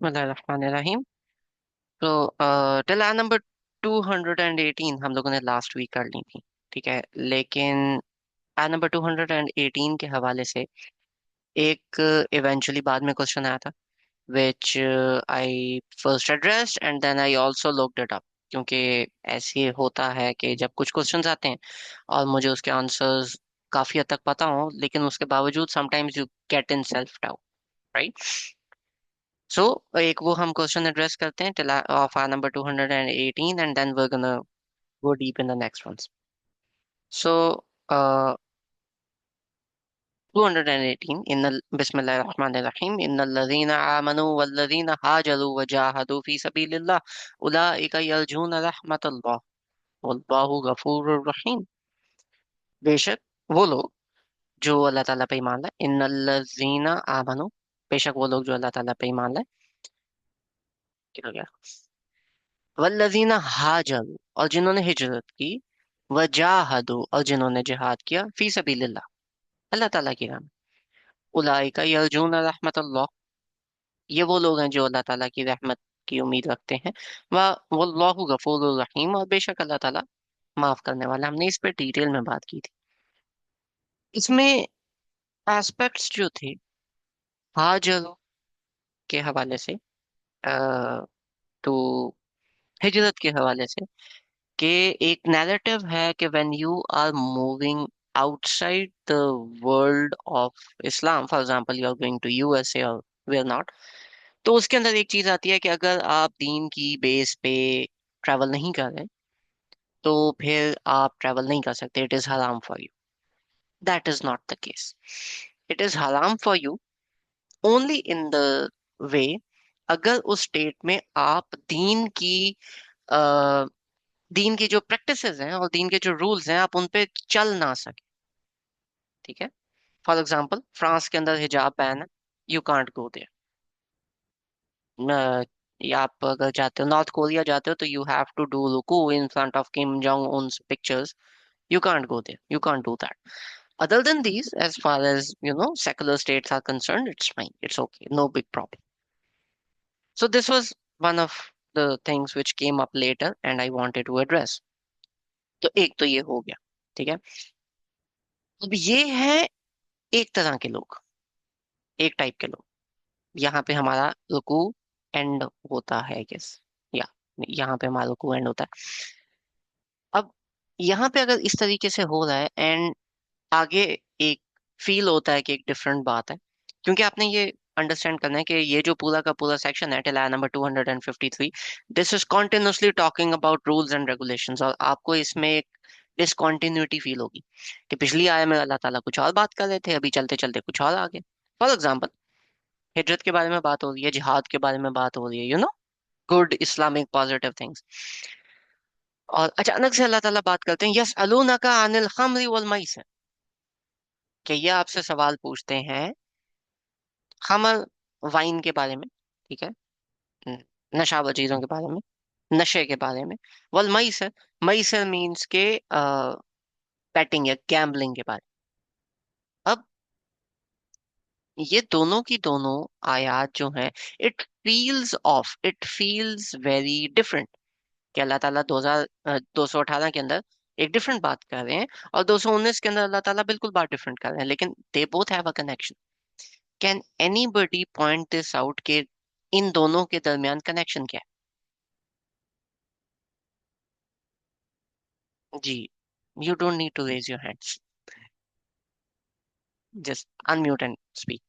बिस्मिल्लाहिर्रहमानिर्रहीम। तो till I number 218 हम लोगों ने लास्ट वीक कर ली थी। ठीक है, लेकिन आय नंबर 218 के हवाले से एक इवेंचुअली बाद में क्वेश्चन आया था, which I first addressed and then I also looked it up. क्योंकि ऐसे होता है कि जब कुछ क्वेश्चंस आते हैं और मुझे उसके आंसर्स काफी हद तक पता हो, लेकिन उसके बावजूद sometimes you get in self doubt, right? So एक वो हम क्वेश्चन एड्रेस करते हैं till of our number 218 and then we gonna go deep in the next ones. So 218 in बिस्मिल्लाहिर रहमानिर रहीम इन्नल्लज़ीना आमनू वल्लज़ीना हाजरू वजाहदू फी सबीलिल्लाह उलाइका यरजून रहमतल्लाह वल्लाहु गफूरुर रहीम। बेशक वो लोग जो अल्लाह ताला पे ईमान लाए, इन्नल्लज़ीना आमनू, बेशक वो लोग जो अल्लाह ताला पे ईमान लाए, क्या हो गया, वल्लजीना हाजरू, और जिन्होंने हिजरत की, वजाहदू, और जिन्होंने जिहाद किया, फी सबीलिल्लाह, अल्लाह ताला की राह में, उलाइका यरजून रहमतल्लाह, ये वो लोग हैं जो अल्लाह ताला की रहमत की उम्मीद रखते हैं। वल्लाहु गफूरुर रहीम, और बेशक अल्लाह ताला माफ करने वाला। हमने इस पे डिटेल में बात की थी। इसमें एस्पेक्ट्स जो थे हाजरू के हवाले से, तो हिजरत के हवाले से, कि एक नैरेटिव है कि when you are moving outside the world of Islam, for example you are going to USA और वेयर नॉट, तो उसके अंदर एक चीज आती है कि अगर आप दीन की बेस पे ट्रैवल नहीं कर रहे, तो फिर आप ट्रैवल नहीं कर सकते। इट इज हराम for you. That is not the case. It is हराम for you only in the way, अगर उस स्टेट में आप दीन की जो प्रैक्टिसेस हैं और दीन के जो रूल्स हैं आप उन पे चल ना सके। ठीक है, फॉर एग्जांपल फ्रांस के अंदर हिजाब बैन है, यू कांट गो देयर। या आप अगर जाते हो नॉर्थ कोरिया जाते हो, तो यू हैव टू डू रुकू in front of Kim Jong Un's pictures, you can't go there, you can't do that. other than these, as far as secular states are concerned, it's fine, it's okay, no big problem. So this was one of the things which came up later and I wanted to address. तो एक तो ये हो गया। ठीक है, अब ये है एक तरह के लोग, एक टाइप के लोग। यहाँ पे हमारा रुकू एंड होता है, गेस, या यहाँ पे हमारा रुकू एंड होता है। अब यहाँ पे अगर इस तरीके से हो रहा है एंड आगे एक फील होता है कि एक डिफरेंट बात है, क्योंकि आपने ये अंडरस्टैंड करना है कि ये जो पूरा का पूरा सेक्शन है टिल आया number 253, this is continuously talking about rules and regulations, और आपको इसमें एक डिसकॉन्टिन्यूटी फील होगी कि पिछली आय में अल्लाह ताला कुछ और बात कर रहे थे, अभी चलते चलते कुछ और आ गए। फॉर एग्जाम्पल हिजरत के बारे में बात हो रही है, जिहाद के बारे में बात हो रही है, गुड इस्लामिक पॉजिटिव थिंग्स, और अचानक से अल्लाह ताला बात करते हैं, यस अलूनका अनिल खम्री वल मैसिर, कि ये आपसे सवाल पूछते हैं खमर, वाइन के बारे में। ठीक है, न- नशावर चीजों के बारे में, नशे के बारे में। वल मैसिर, मैसिर मीन्स के बैटिंग या गैम्बलिंग के बारे में। अब ये दोनों की दोनों आयात जो हैं, इट फील्स वेरी डिफरेंट, कि अल्लाह ताला 218 के अंदर एक डिफरेंट बात कर रहे हैं, और 219 के अंदर अल्लाह ताला बिल्कुल बात डिफरेंट कर रहे हैं, लेकिन they both have a connection. Can anybody point this out के इन दोनों के दरमियान कनेक्शन क्या है? जी, you don't need to raise your hands, just unmute and speak.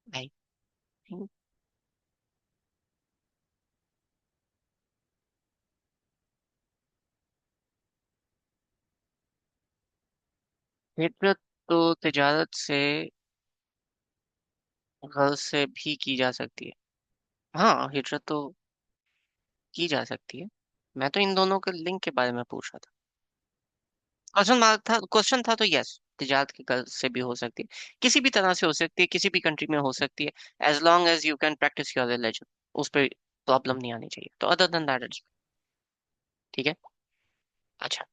I think हिजरत तो तिजारत से, घर से भी की जा सकती है। हाँ, हिजरत तो की जा सकती है। मैं तो इन दोनों के लिंक के बारे में पूछ रहा था। क्वेश्चन मार्क था, क्वेश्चन था तो यस, तिजारत की गर्ज से भी हो सकती है, किसी भी तरह से हो सकती है, किसी भी कंट्री में हो सकती है, as long as you can practise your religion, उस पर प्रॉब्लम नहीं आनी चाहिए। तो अदर देन दैट इट्स ठीक है। अच्छा,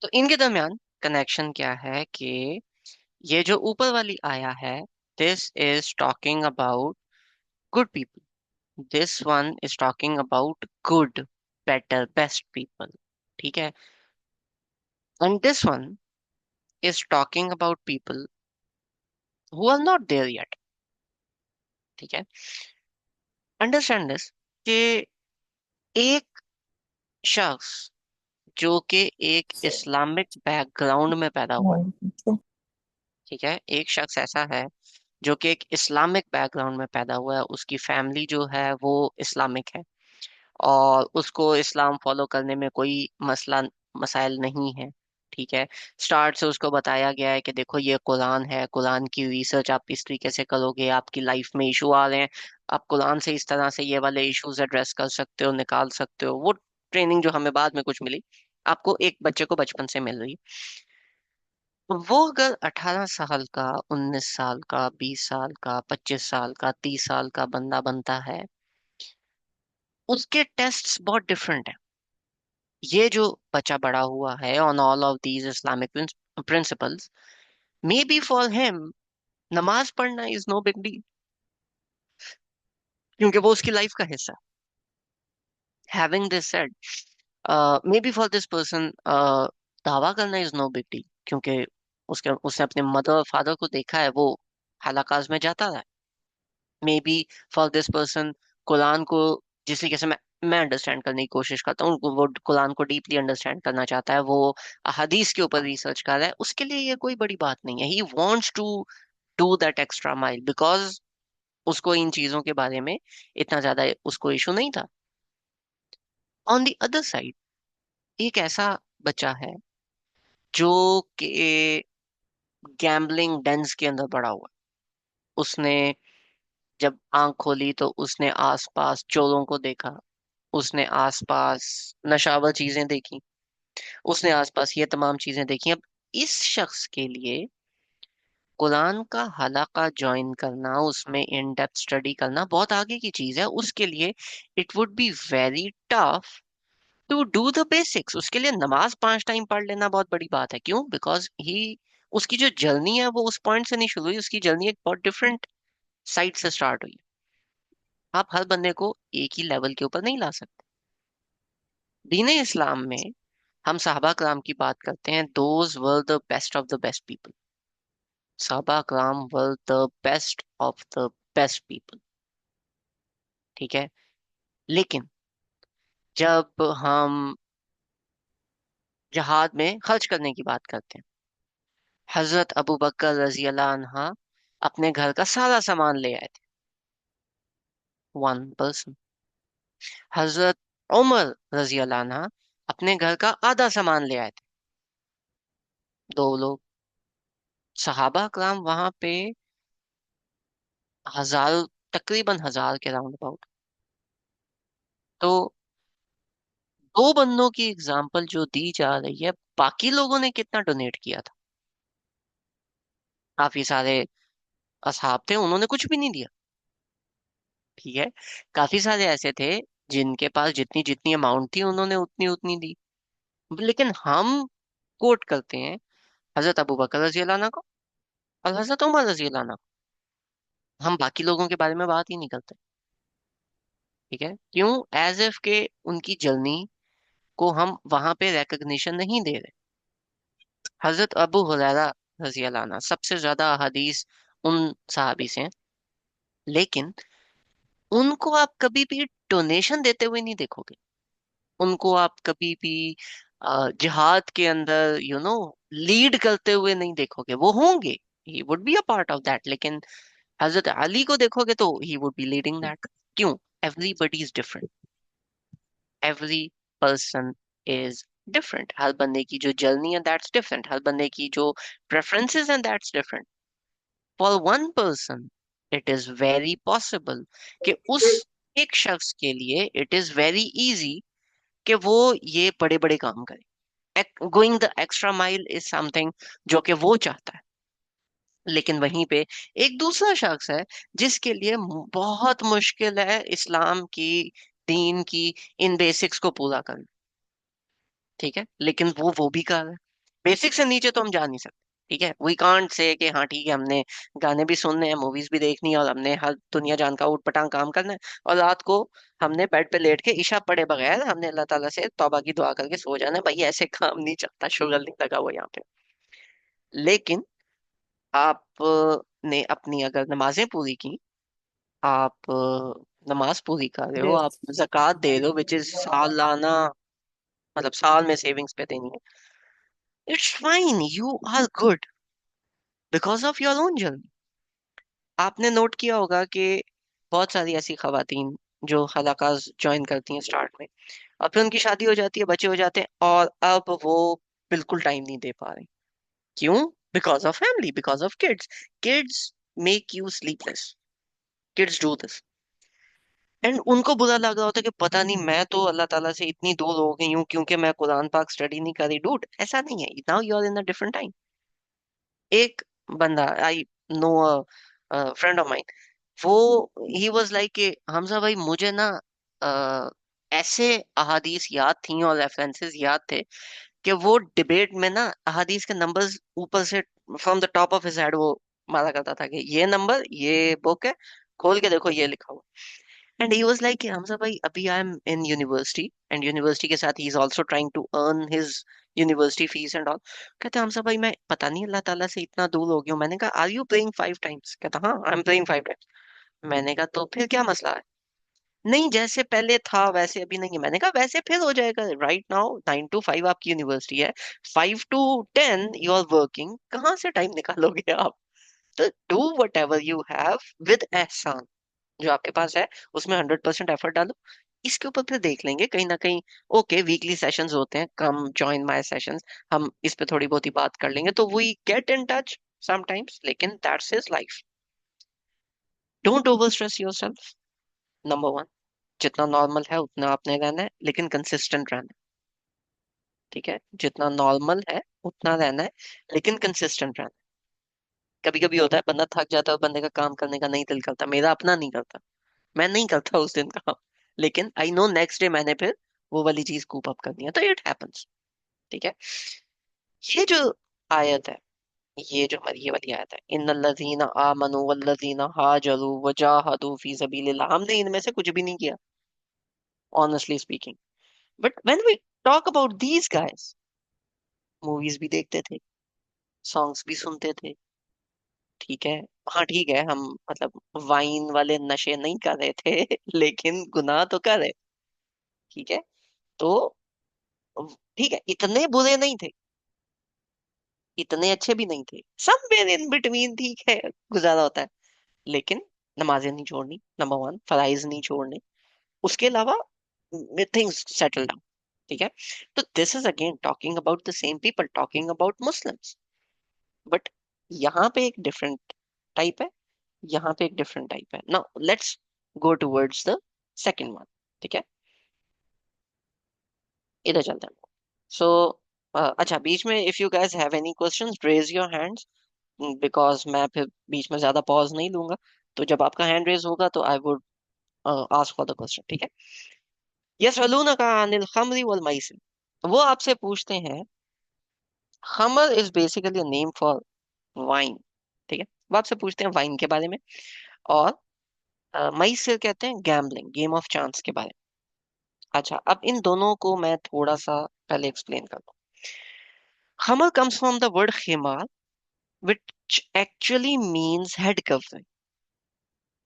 तो इनके दरमियान कनेक्शन क्या है कि ये जो ऊपर वाली आया है, this is talking about good people, this one is talking about good, better, best people, ठीक है, and this one is talking about people who are not there yet, ठीक है। अंडरस्टैंड दिस कि एक शख्स जो कि एक इस्लामिक बैकग्राउंड में पैदा हुआ है, हम्म। ठीक है, एक शख्स ऐसा है जो कि एक इस्लामिक बैकग्राउंड में पैदा हुआ है, उसकी फैमिली जो है वो इस्लामिक है, और उसको इस्लाम फॉलो करने में कोई मसला मसाइल नहीं है, ठीक है। स्टार्ट से उसको बताया गया है कि देखो ये कुरान है, कुरान की रिसर्च आप इस तरीके से करोगे, आपकी लाइफ में इशू आ रहे हैं, आप कुरान से इस तरह से ये वाले इश्यूज एड्रेस कर सकते हो, निकाल सकते हो। वो ट्रेनिंग जो हमें बाद में कुछ मिली, आपको एक बच्चे को बचपन से मिल रही है। तो वो अगर 18 साल का, 19 साल का, 20 साल का, 25 साल का, 30 साल का बंदा बनता है, उसके टेस्ट्स बहुत डिफरेंट है। ये जो बच्चा बड़ा हुआ है on all of these Islamic principles, may be for him नमाज पढ़ना इज नो बिग डील, क्योंकि वो उसकी लाइफ का हिस्सा है। Having this said, may be for this person दावा करना इज नो बिग डील, क्योंकि उसके उसने अपने मदर और फादर को देखा है, वो हलाकाज में जाता रहा। May be for this person Quran को जिस तरीके से मैं अंडरस्टैंड करने की कोशिश करता हूँ, वो कुरान को डीपली अंडरस्टैंड करना चाहता है, वो हदीस के ऊपर रिसर्च कर रहा है, उसके लिए ये कोई बड़ी बात नहीं है। He wants to do that extra mile because उसको इन चीजों के बारे में इतना ज्यादा उसको इशू नहीं था। ऑन द अदर साइड, एक ऐसा बच्चा है जो कि गैम्बलिंग डेंस के अंदर पड़ा हुआ है। उसने जब आंख खोली तो उसने आसपास चोरों को देखा, उसने आसपास नशावर चीजें देखी, उसने आसपास ये तमाम चीजें देखी। अब इस शख्स के लिए कुरान का हलाका ज्वाइन करना, उसमें इन डेप्थ स्टडी करना बहुत आगे की चीज है उसके लिए। It would be very tough to do the basics. उसके लिए नमाज 5 टाइम पढ़ लेना बहुत बड़ी बात है। क्यों? बिकॉज ही, उसकी जो जर्नी है वो उस पॉइंट से नहीं शुरू हुई, उसकी जर्नी एक बहुत डिफरेंट साइड से स्टार्ट हुई। आप हर बंदे को एक ही लेवल के ऊपर नहीं ला सकते। दीन इस्लाम में हम साहबा कराम की बात करते हैं, those were the best of the best people. साहबा कराम were the best of the best people, ठीक है। लेकिन जब हम जिहाद में खर्च करने की बात करते हैं, हजरत अबू बकर रजी अल्लाह अन्हा अपने घर का सारा सामान ले आए थे, वन पर्सन। हजरत उमर रजी अल्लाह अन्हा अपने घर का आधा सामान ले आए थे, दो लोग। सहाबा कराम वहां पे हजार, तकरीबन 1000 के राउंड अबाउट। तो दो बंदों की एग्जाम्पल जो दी जा रही है, बाकी लोगों ने कितना डोनेट किया था? काफी सारे असहाब थे, उन्होंने कुछ भी नहीं दिया, ठीक है। काफी सारे ऐसे थे जिनके पास जितनी जितनी अमाउंट थी उन्होंने उतनी उतनी दी। लेकिन हम कोट करते हैं हजरत अबू बकर रजी अल्लाह अन्हु को और हजरत उमर रजी अल्लाह अन्हु को। हम बाकी लोगों के बारे में बात ही नहीं करते, ठीक है। क्यों? एज इफ के उनकी जर्नी को हम वहां पे रिकग्निशन नहीं दे रहे। हजरत अबू हुरैरा रजी अल्लाह अन्हु सबसे ज्यादा हदीस उन सहाबी से हैं, लेकिन उनको आप कभी भी डोनेशन देते हुए नहीं देखोगे। उनको आप कभी भी जिहाद के अंदर लीड करते हुए नहीं देखोगे। वो होंगे, he would be a part of that, लेकिन हजरत अली को देखोगे तो he would be leading that. क्यों? Everybody is different, every person is different. हर बंदे की जो जर्नी है दैट्स डिफरेंट, हर बंदे की जो प्रेफरेंसेस हैं that's different. For one person it is very possible कि उस एक शख्स के लिए इट इज वेरी इजी कि वो ये बड़े बड़े काम करे। Going the extra mile is something जो कि वो चाहता है। लेकिन वहीं पे एक दूसरा शख्स है जिसके लिए बहुत मुश्किल है इस्लाम की, दीन की इन बेसिक्स को पूरा करना, ठीक है, लेकिन वो भी कर रहा है। बेसिक से नीचे तो हम जा नहीं सकते। ठीक है, वी कांट से कि हाँ ठीक है, हमने गाने भी सुनने हैं, मूवीज भी देखनी है, और हमने हर दुनिया जान का उठ पटांग काम करना है, और रात को हमने बेड पे लेट के इशा पढ़े बगैर हमने अल्लाह ताला से तौबा की दुआ करके सो जाना है। भाई ऐसे काम नहीं चलता, शुगर नहीं लगा हुआ यहाँ पे। लेकिन आप ने अपनी अगर नमाजें पूरी की, आप नमाज पूरी कर रहे हो, आप Yes. ज़कात दे रहे हो, विच इज सालाना, मतलब साल में सेविंग्स पे देनी है, it's fine, you are good because of your own journey. आपने नोट किया होगा कि बहुत सारी ऐसी खवातीन जो हलाकाज ज्वाइन करती हैं स्टार्ट में, और फिर उनकी शादी हो जाती है, बच्चे हो जाते हैं, और अब वो बिल्कुल टाइम नहीं दे पा रहे। क्यों? Because of family, because of kids. Kids make you sleepless, kids do this. And उनको बुरा लग रहा होता है कि पता नहीं, मैं तो अल्लाह ताला से इतनी दूर हो गई हूँ क्योंकि मैं कुरान पाक स्टडी नहीं करी। डूड, ऐसा नहीं है, now you are in a different time. एक बंदा, I know friend of mine, वो ही वाज लाइक कि हमजा भाई मुझे ना अ, ऐसे अहादीस याद थी और रेफरेंसेस याद थे कि वो डिबेट में ना अहादीस के नंबर्स ऊपर से from the top of his head वो मारा करता था कि ये नंबर, ये बुक है, खोल के देखो ये लिखा हुआ। And he was like Hamza भाई अभी I am in university, and university के साथ he is also trying to earn his university fees and all. कहते हमजा भाई मैं पता नहीं अल्लाह ताला से इतना दूर हो गया हूँ। मैंने कहा आर यू प्रेइंग 5 टाइम्स? कहता हाँ, आई एम प्रेइंग 5 टाइम्स। मैंने कहा तो फिर क्या मसला है? नहीं, जैसे पहले था वैसे अभी नहीं है। मैंने कहा वैसे फिर हो जाएगा। राइट नाउ 9 to 5 आपकी यूनिवर्सिटी है, 5 to 10 यू आर वर्किंग, कहाँ से टाइम निकालोगे आप? तो do what ever you have with एहसान, जो आपके पास है उसमें 100% एफर्ट डालो। इसके ऊपर फिर देख लेंगे कहीं ना कहीं। ओके, वीकली सेशंस होते हैं, कम जॉइन माय सेशंस, हम इस पे थोड़ी बहुत ही बात कर लेंगे, तो we get in touch sometimes, लेकिन that's his life. Don't over stress yourself, number one. जितना नॉर्मल है उतना आपने रहना है, लेकिन कंसिस्टेंट रहना है। ठीक है, जितना नॉर्मल है उतना रहना है, लेकिन कंसिस्टेंट रहना है। कभी कभी होता है बंदा थक जाता है और बंदे का काम करने का नहीं दिल करता, मेरा अपना नहीं करता, मैं नहीं करता उस दिन काम, लेकिन आई नो नेक्स्ट डे मैंने फिर वो वाली चीज कूप अप करनी है, तो इट हैपेंस। ठीक है, ये जो आयत है, ये जो हमारी ये वाली आयत है, इन्नल्लज़ीना आमनु वल्लज़ीना हाजरू वजाहदू फी सबीलिल्लाह, हमने इनमें से कुछ भी नहीं किया, honestly speaking. But when we talk about these guys, movies भी देखते थे, सॉन्ग्स भी सुनते थे। ठीक है, हाँ ठीक है, हम मतलब वाइन वाले नशे नहीं कर रहे थे लेकिन गुनाह तो कर रहे। ठीक है, तो ठीक है, इतने बुरे नहीं थे, इतने अच्छे भी नहीं थे, समवेयर इन बिटवीन। ठीक है, गुजारा होता है। लेकिन नमाजें नहीं छोड़नी, नंबर वन, फराइज नहीं छोड़ने, उसके अलावा थिंग्स सेटल डाउन। ठीक है, तो this is again talking about the same people, talking about Muslims. But यहाँ पे एक डिफरेंट टाइप है, यहाँ पे एक डिफरेंट टाइप है। Now let's go towards the second one. ठीक है, इधर चलते हैं। सो अच्छा, बीच में if you guys have any questions raise your hands, because मैं फिर बीच में ज्यादा पॉज नहीं लूंगा। तो जब आपका हैंड रेज होगा तो I would ask for the question. ठीक है, यसअलूनका अनिल खम्री वल मैसिर, वो आपसे पूछते हैं, Qamar is basically a name for wine. ठीक है, वो आपसे पूछते हैं वाइन के बारे में, और मैसिर कहते हैं गैम्बलिंग, गेम ऑफ चांस के बारे में। अच्छा, अब इन दोनों को मैं थोड़ा सा पहले एक्सप्लेन कर दूं। खमर कम्स फ्रॉम द वर्ड खिमार, which actually means head covering.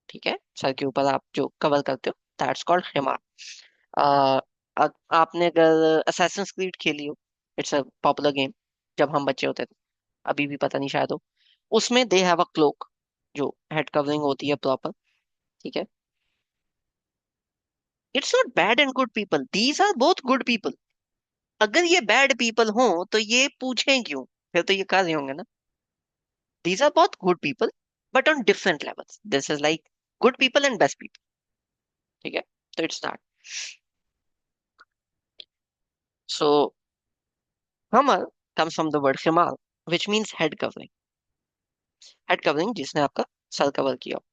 ठीक है, सर के ऊपर आप जो कवर करते हो, दैट्स कॉल्ड खिमार। आ, आपने अगर असैसिन्स क्रीड खेली हो, इट्स अ पॉपुलर गेम, जब हम बच्चे होते थे, अभी भी पता नहीं शायद हो, उसमें दे हैव अ क्लोक, जो हेड कवरिंग होती है प्रॉपर। ठीक है, it's not bad and good people, these are both good people. अगर ये बैड पीपल हो तो ये पूछें क्यों? फिर तो ये कर रहे होंगे ना। These are both good people, but on different levels, this is like good people and best people. ठीक है, तो इट्स दैट। सो हमर comes from the word khimal, which means head covering, head covering जिसने आपका सर कवर किया हो।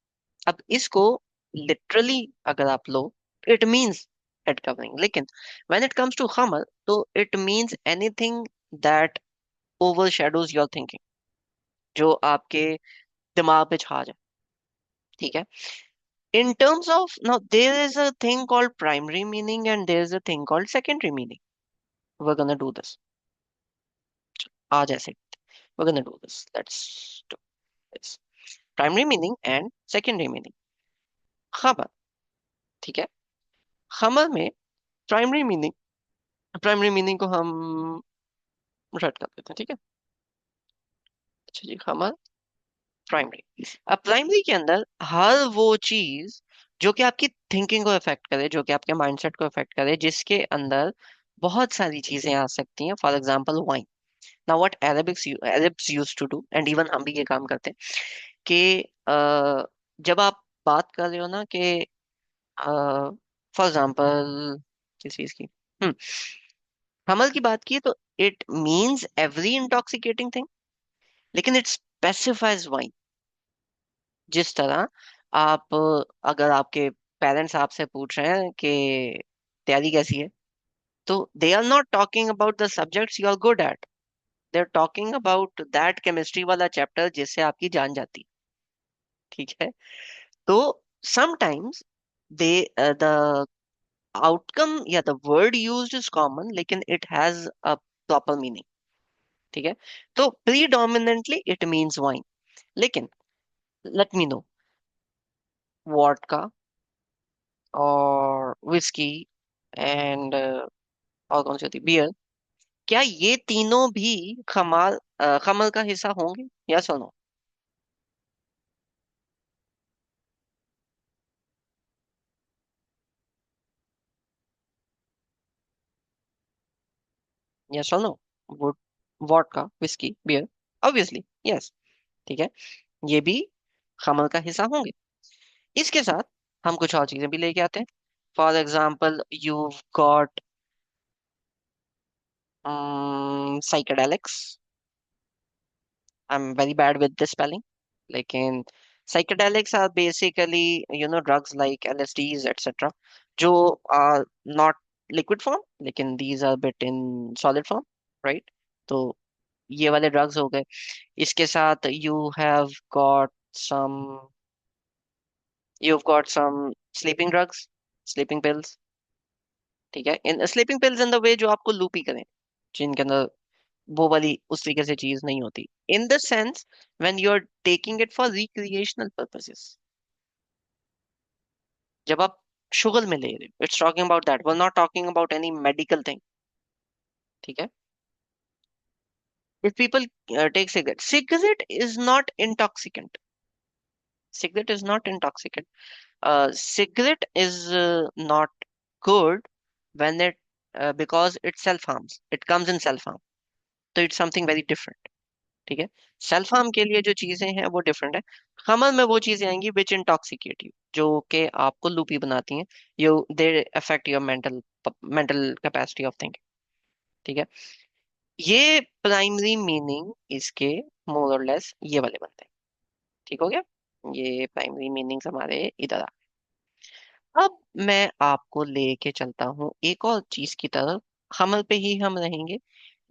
अब इसको लिटरली अगर आप लो, इट मींस हेड कवरिंग। लेकिन व्हेन इट कम्स टू खमल, तो it means anything that ओवरशैडोज your thinking, जो आपके दिमाग पे छा जाए। ठीक है। In terms of, now there is a thing called primary meaning and there is a thing called secondary meaning. We're gonna do this. आज ऐसे we're gonna do this. Let's do this. Primary meaning and secondary meaning. खबर। ठीक है। खबर में primary meaning को हम रट कर देते हैं। ठीक है। अच्छा जी, खबर प्राइमरी। अब प्राइमरी के अंदर हर वो चीज जो कि आपकी थिंकिंग को अफेक्ट करे, जो कि आपके माइंडसेट को अफेक्ट करे, जिसके अंदर बहुत सारी चीजें आ सकती हैं। For example wine. Now what Arabs used to do, and even हम भी ये काम करते हैं कि जब आप बात कर रहे हो ना कि फॉर एग्जाम्पल किस चीज की, हम्म हमल की बात की, तो it means every intoxicating thing, लेकिन इट स्पेसिफाइज वाइन। जिस तरह आप अगर आपके पेरेंट्स आपसे पूछ रहे हैं कि तैयारी कैसी है, तो they are not talking about the subjects you are good at, they are talking about that chemistry वाला चैप्टर जिससे आपकी जान जाती है। ठीक है। तो समटाइम्स दे द आउटकम या the word used is common, लेकिन it has a proper meaning. ठीक है। तो प्रीडोमिनेंटली इट मीन्स वाइन, लेकिन लेट मी नो, वोडका और विस्की एंड और कौन सी होती, बियर, क्या ये तीनों भी खमल का हिस्सा होंगे? या सुनो, या सुनो, would vodka whisky beer, obviously yes. ठीक है। ये भी खमल का हिस्सा होंगे। इसके साथ हम कुछ और चीजें भी लेके आते हैं। For example you got psychedelics. I am very bad with this spelling, लेकिन psychedelics are basically, drugs like LSDs etc, जो are not liquid form, लेकिन these are bit in solid form, right? तो ये वाले ड्रग्स हो गए। इसके साथ got some you've got some sleeping drugs, sleeping pills। ठीक है। इन स्लीपिंग पिल्स इन द वे जो आपको लूपी करें, जिनके अंदर वो वाली उस तरीके से चीज नहीं होती, in the sense when you are taking it for recreational purposes. जब आप शुगल में ले रहे हो, it's talking about that, we are not talking about any medical thing. ठीक है। If people take cigarette is not intoxicant, cigarette is not intoxicant, cigarette is not good when it because it self harms, it comes in self harm, तो it's something very different। ठीक है। Self harm के लिए जो चीजें हैं वो different है। खमल में वो चीजें आएंगी विच इंटॉक्सिकेट यू, जो कि आपको लूपी बनाती हैं, you they affect your mental capacity of thinking. ठीक है। ये प्राइमरी मीनिंग इसके मोर और लेस ये वाले बनते हैं। ठीक हो गया। ये प्राइमरी मीनिंग्स हमारे इधर आ। अब मैं आपको लेके चलता हूँ एक और चीज की तरफ। हमल पे ही हम रहेंगे,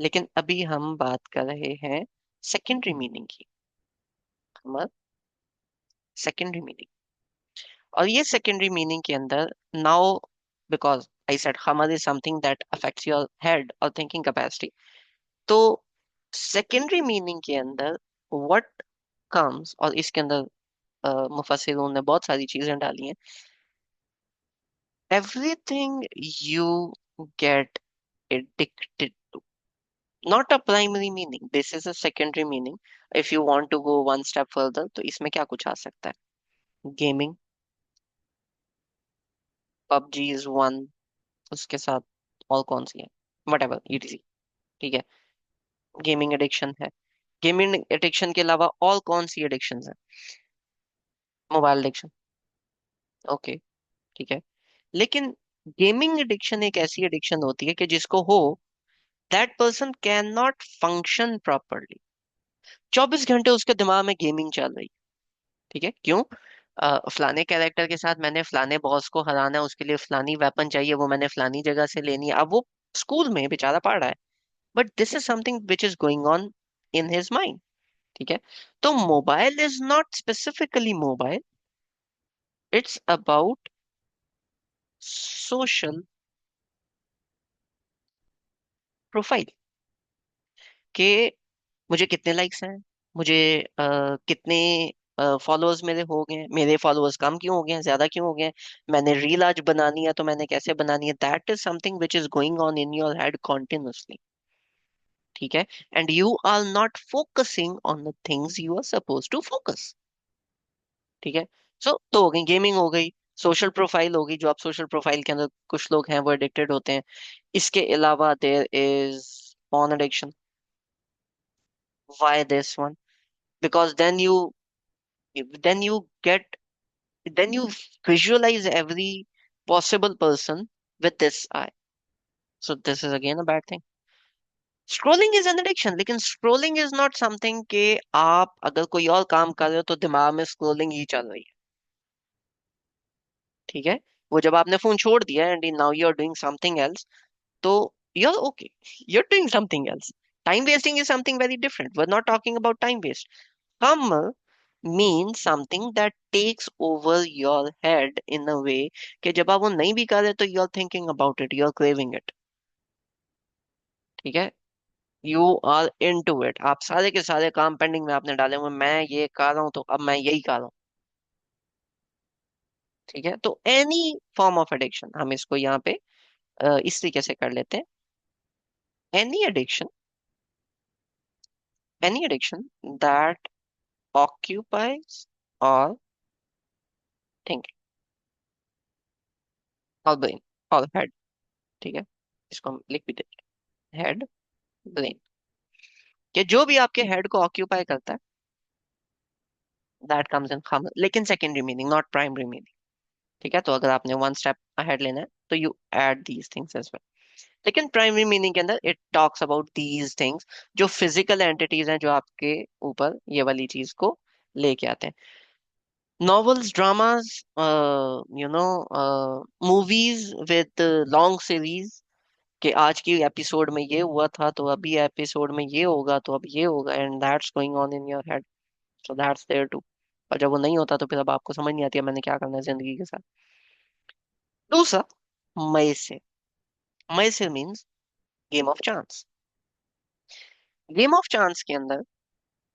लेकिन अभी हम बात कर रहे हैं सेकेंडरी मीनिंग की। हमल सेकेंडरी मीनिंग, और ये सेकेंडरी मीनिंग के अंदर नाउ, बिकॉज आई सेड हमल is something that affects your head और थिंकिंग कैपेसिटी, तो सेकेंडरी मीनिंग के अंदर व्हाट कम्स, और इसके अंदर मुफस्सिरों ने बहुत सारी चीजें डाली हैं। Everything you get addicted to, not a primary meaning, this is a secondary meaning। if you want to go one step further, तो इसमें क्या कुछ आ सकता है? गेमिंग, पबजी इज वन, उसके साथ और कौन सी है, वट एवर ETC। ठीक है। गेमिंग एडिक्शन है। गेमिंग एडिक्शन के अलावा और कौन सी एडिक्शन है? Mobile addiction. ओके। ठीक है। लेकिन गेमिंग एडिक्शन एक ऐसी एडिक्शन होती है कि जिसको हो, that person can not function properly. 24 घंटे उसके दिमाग में गेमिंग चल रही। ठीक है। क्यों? फलाने कैरेक्टर के साथ मैंने फलाने बॉस को हराना है, उसके लिए फलानी वेपन चाहिए, वो मैंने फलानी जगह से लेनी है। अब वो स्कूल में बेचारा पढ़ रहा है, but this is something which is going on in his mind. ठीक है। तो mobile is not specifically mobile, it's about social profile के मुझे कितने लाइक्स हैं, मुझे कितने फॉलोअर्स मेरे हो गए हैं, मेरे फॉलोअर्स कम क्यों हो गए हैं, ज्यादा क्यों हो गए हैं, मैंने रील आज बनानी है तो मैंने कैसे बनानी है। That is something which is going on in your head continuously. ठीक है। And you are not focusing on the things you are suppose to focus. ठीक है। सो तो हो गई गेमिंग, हो गई सोशल प्रोफाइल, हो गई जो आप सोशल प्रोफाइल के अंदर कुछ लोग हैं वो एडिक्टेड होते हैं। इसके अलावा there is porn addiction. Why this one? Because then you get then you visualize every possible person with this eye. So this is again a bad thing. Scrolling is an addiction, लेकिन scrolling is not something कि आप अगर कोई और काम कर रहे हो तो दिमाग में scrolling ही चल रही है। ठीक है। वो जब आपने फोन छोड़ दिया and now you are doing something else, तो you're okay, you're doing something else. Time wasting is something very different. We're not talking about time waste. Hummer means something that takes over your head in a way कि जब आप वो नहीं भी कर रहे तो you're thinking about it, you're craving it। ठीक है। you are into it। आप सारे के सारे काम पेंडिंग में आपने डाले हुए, मैं ये कर रहा हूँ तो अब मैं यही कर रहा हूँ। ठीक है। तो एनी फॉर्म ऑफ एडिक्शन, हम इसको यहाँ पे इस तरीके से कर लेते हैं। Any addiction, any addiction that occupies or thinking or brain or head। ठीक है। इसको हम लिख भी देते हैं, हेड, ब्रेन, कि जो भी आपके हेड को ऑक्यूपाई करता है, दैट कम्स इन हम, लेकिन secondary meaning not primary meaning. ठीक है। तो अगर आपने वन स्टेप अहेड लेना है तो you add these things as well. लेकिन प्राइमरी मीनिंग के अंदर it talks about these things, जो फिजिकल एंटिटीज हैं जो आपके ऊपर ये वाली चीज को लेके आते हैं। novels, dramas, movies with long series, कि आज की एपिसोड में ये हुआ था तो अभी एपिसोड में ये होगा तो अब ये होगा, and that's going on in your head. So that's there too. और जब वो नहीं होता तो फिर अब आपको समझ नहीं आती है मैंने क्या करना है जिंदगी के साथ। दूसरा, मई से। मई से means game of chance. Game of chance के अंदर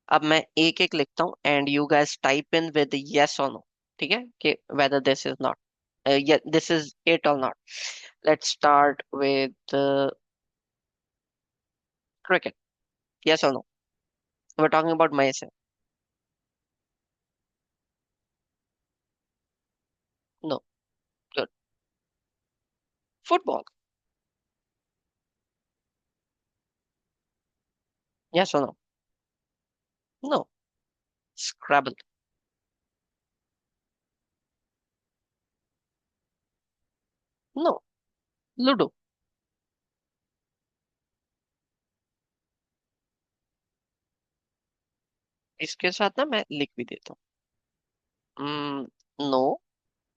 अब मैं एक एक लिखता हूँ and you guys type in with yes और नो। ठीक है। कि whether this is not, this is it और not. Let's start with cricket. Yes और नो? we're talking about मई से। नो। गुड। फुटबॉल। यस और no? No. Scrabble. No. Ludo. इसके साथ ना मैं लिख भी देता हूँ। नो।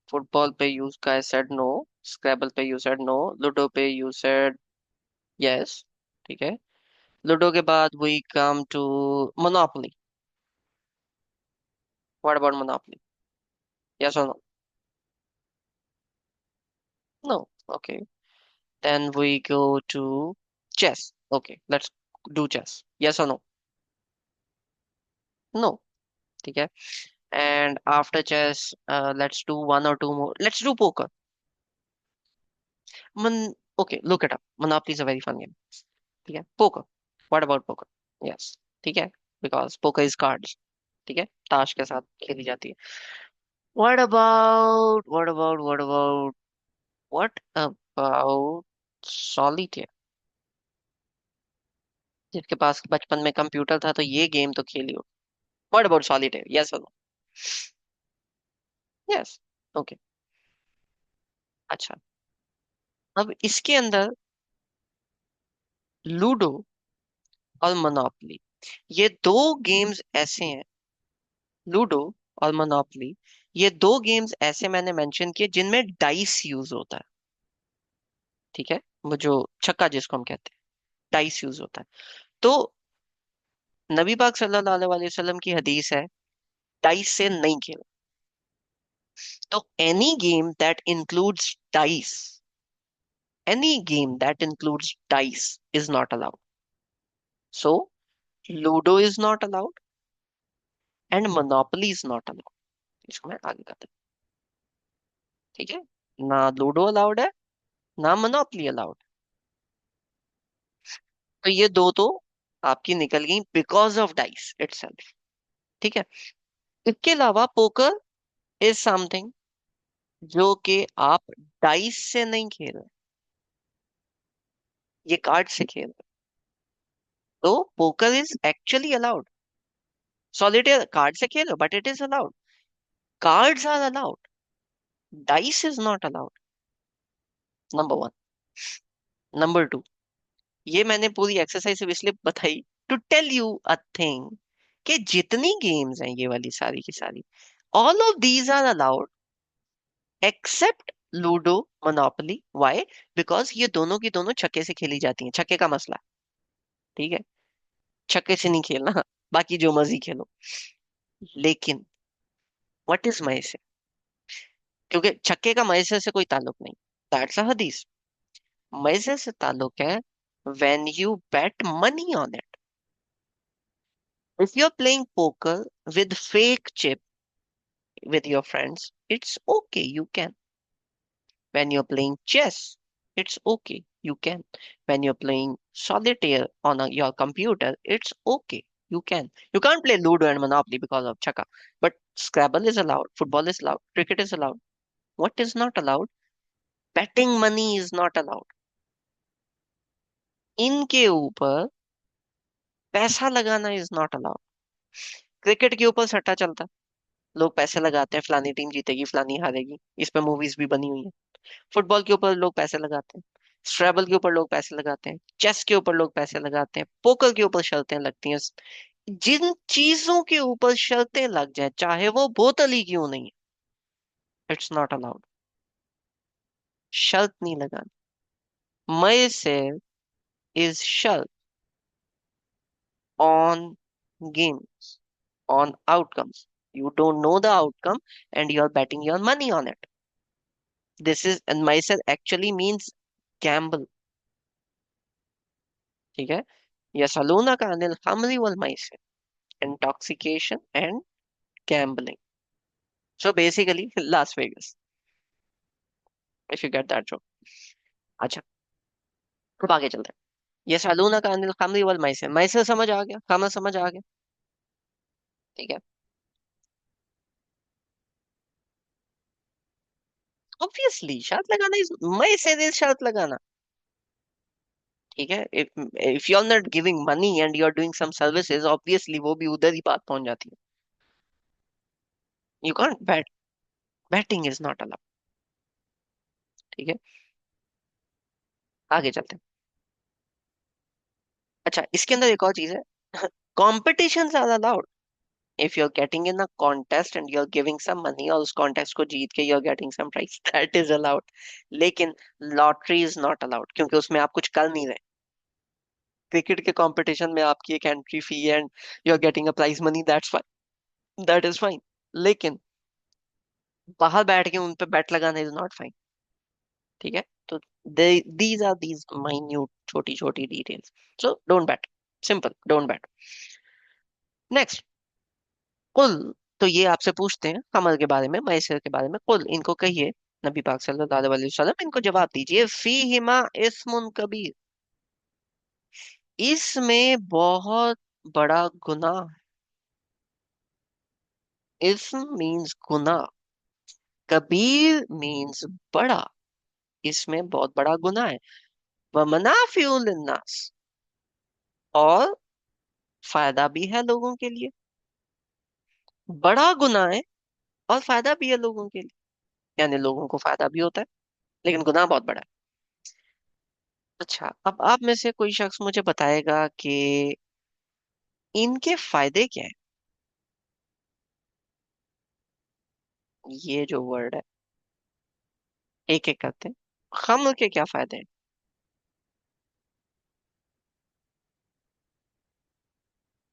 फुटबॉल पे यूज का सेड नो। स्क्रैबल पे यू सेड नो। लूडो पे यू सेड यस। ठीक है। लूडो के बाद we come to monopoly. What about monopoly? Yes और no? No. Okay. Then we go to chess. Okay, let's do chess. Yes और no? No. ठीक है। And after chess, let's do one or two more. Let's do poker. Man okay, look it up, monopoly is a very fun game. ठीक है। Poker, what about poker? Yes. ठीक है। Because poker is cards. ठीक है। ताश के साथ खेली जाती है। What about solitaire? जिसके पास बचपन में कंप्यूटर था तो ये गेम तो खेली हो। What about solitaire? यस और नो? यस। ओके। अच्छा। अब इसके अंदर लूडो और मोनोपोली, ये दो गेम्स ऐसे हैं। लूडो और मोनोपोली, ये दो गेम्स ऐसे मैंने मेंशन किए जिनमें डाइस यूज होता है। ठीक है, वो जो छक्का जिसको हम कहते हैं, डाइस यूज होता है। तो नबी पाक सल्लल्लाहु अलैहि वसल्लम की हदीस है, डाइस से नहीं खेलो। तो any game that includes dice, any game that includes dice is not allowed. So, Ludo is not allowed and Monopoly is not allowed. इसको मैं आगे कहता हूँ। ठीक है, ना लूडो अलाउड है, ना मोनोपोली अलाउड। तो ये दो तो आपकी निकल गई बिकॉज ऑफ डाइस इटसेल्फ। ठीक है, इसके अलावा पोकर इज समथिंग जो कि आप डाइस से नहीं खेल रहे, ये कार्ड से खेल रहे। तो poker is actually allowed. Solitaire card से खेलो but it is allowed, cards are allowed, dice is not allowed. Number one. Number two, ये मैंने पूरी एक्सरसाइज सिर्फ इसलिए बताई to tell you a thing कि जितनी गेम्स हैं ये वाली सारी की सारी, all of these are allowed except ludo, Monopoly. Why? Because ये दोनों की दोनों छक्के से खेली जाती हैं, छक्के का मसला। ठीक है, छक्के से नहीं खेलना, बाकी जो मर्जी खेलो। लेकिन व्हाट इज मयसे? क्योंकि छक्के का मयसे से कोई ताल्लुक नहीं, दैट्स अ हदीस। मयसे से ताल्लुक है when you bet money on it. If you're playing poker with fake chip with your friends, it's okay, you can. When you're playing chess, it's okay, you can. When you're playing solitaire on your computer, it's okay, you can. You can't play Ludo and Monopoly because of Chaka, but Scrabble is allowed, football is allowed, cricket is allowed. What is not allowed? Betting money is not allowed. इनके ऊपर पैसा लगाना is not allowed. Cricket के ऊपर सट्टा चलता है, लोग पैसे लगाते हैं फलानी टीम जीतेगी फलानी हारेगी, इस पे मूवीज भी बनी हुई है। फुटबॉल के ऊपर लोग पैसे लगाते हैं, स्क्रैबल के ऊपर लोग पैसे लगाते हैं, चेस के ऊपर लोग पैसे लगाते हैं, पोकर के ऊपर शर्तें लगती हैं। जिन चीजों के ऊपर शर्तें लग जाए, चाहे वो बोतल ही क्यों नहीं, इट्स नॉट अलाउड। शर्त नहीं लगानी। मय से इज शर्त on games, on outcomes. You don't know the outcome and you're betting your money on it. This is, and myself actually means gamble. ठीक है, यसलूना का अनिल खमरी वल मैसिर, intoxication and gambling. So basically Las Vegas, if you get that joke. अच्छा, अब आगे चलते हैं। यसलूना का अनिल खमरी वल मैसिर, मैसिर समझ आ गया, खमर समझ आ गया। ठीक है, ऑब्वियसली शर्त लगाना इज, मैसिर इज शर्त लगाना। ठीक है, if you are not giving money and you are doing some services, obviously वो भी उधर ही बात पहुंच जाती है। You can't bet, betting is not allowed. ठीक है, आगे चलते हैं। अच्छा, इसके अंदर एक और चीज है, competitions are allowed. If you are getting in a contest and you are giving some money और उस कॉन्टेस्ट को जीत के you are getting some prize, that is allowed. लेकिन लॉटरी इज नॉट अलाउड, क्योंकि उसमें आप कुछ कर नहीं रहे। क्रिकेट के कंपटीशन में आपकी एक entry fee and you are getting a prize money, that's fine, that is fine. लेकिन बाहर बैठ के उन पे बैट लगाना इज नॉट फाइन। ठीक है, तो दीज आर दीज माइन्यूट छोटी छोटी details. So don't bat, simple, don't bat. Next, कुल। तो ये आपसे पूछते हैं कमल के बारे में, मैसर के बारे में, कुल इनको कहिए, नबी पाक सल्लल्लाहु अलैहि वसल्लम इनको जवाब दीजिए, फीहिमा इस्मुन कबीर, इसमें बहुत बड़ा गुनाह। इस्म मीन्स गुनाह, कबीर मीन्स बड़ा, इसमें बहुत बड़ा गुनाह है। व मनाफिउ लिन्नास, और फायदा भी है लोगों के लिए। बड़ा गुनाह है और फायदा भी है लोगों के लिए, यानी लोगों को फायदा भी होता है, लेकिन गुनाह बहुत बड़ा है। अच्छा, अब आप में से कोई शख्स मुझे बताएगा कि इनके फायदे क्या है। ये जो वर्ड है, एक एक करते हैं। खम्र के क्या फायदे हैं?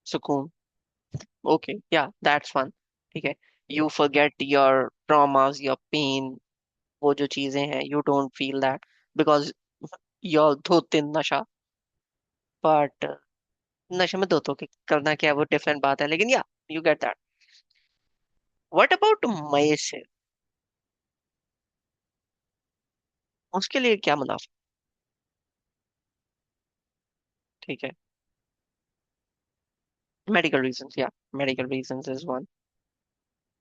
सुकून। ओके, या दैट्स फन। ठीक है। You forget your traumas, your pain, वो जो चीजें हैं, you don't feel that because your धोतिन नशा। बट नशे में धोतो के करना क्या है, वो डिफरेंट बात है, लेकिन या you get that. What about मयसर? उसके लिए क्या मुनाफा? ठीक है। मेडिकल रीजंस, या medical reasons is one.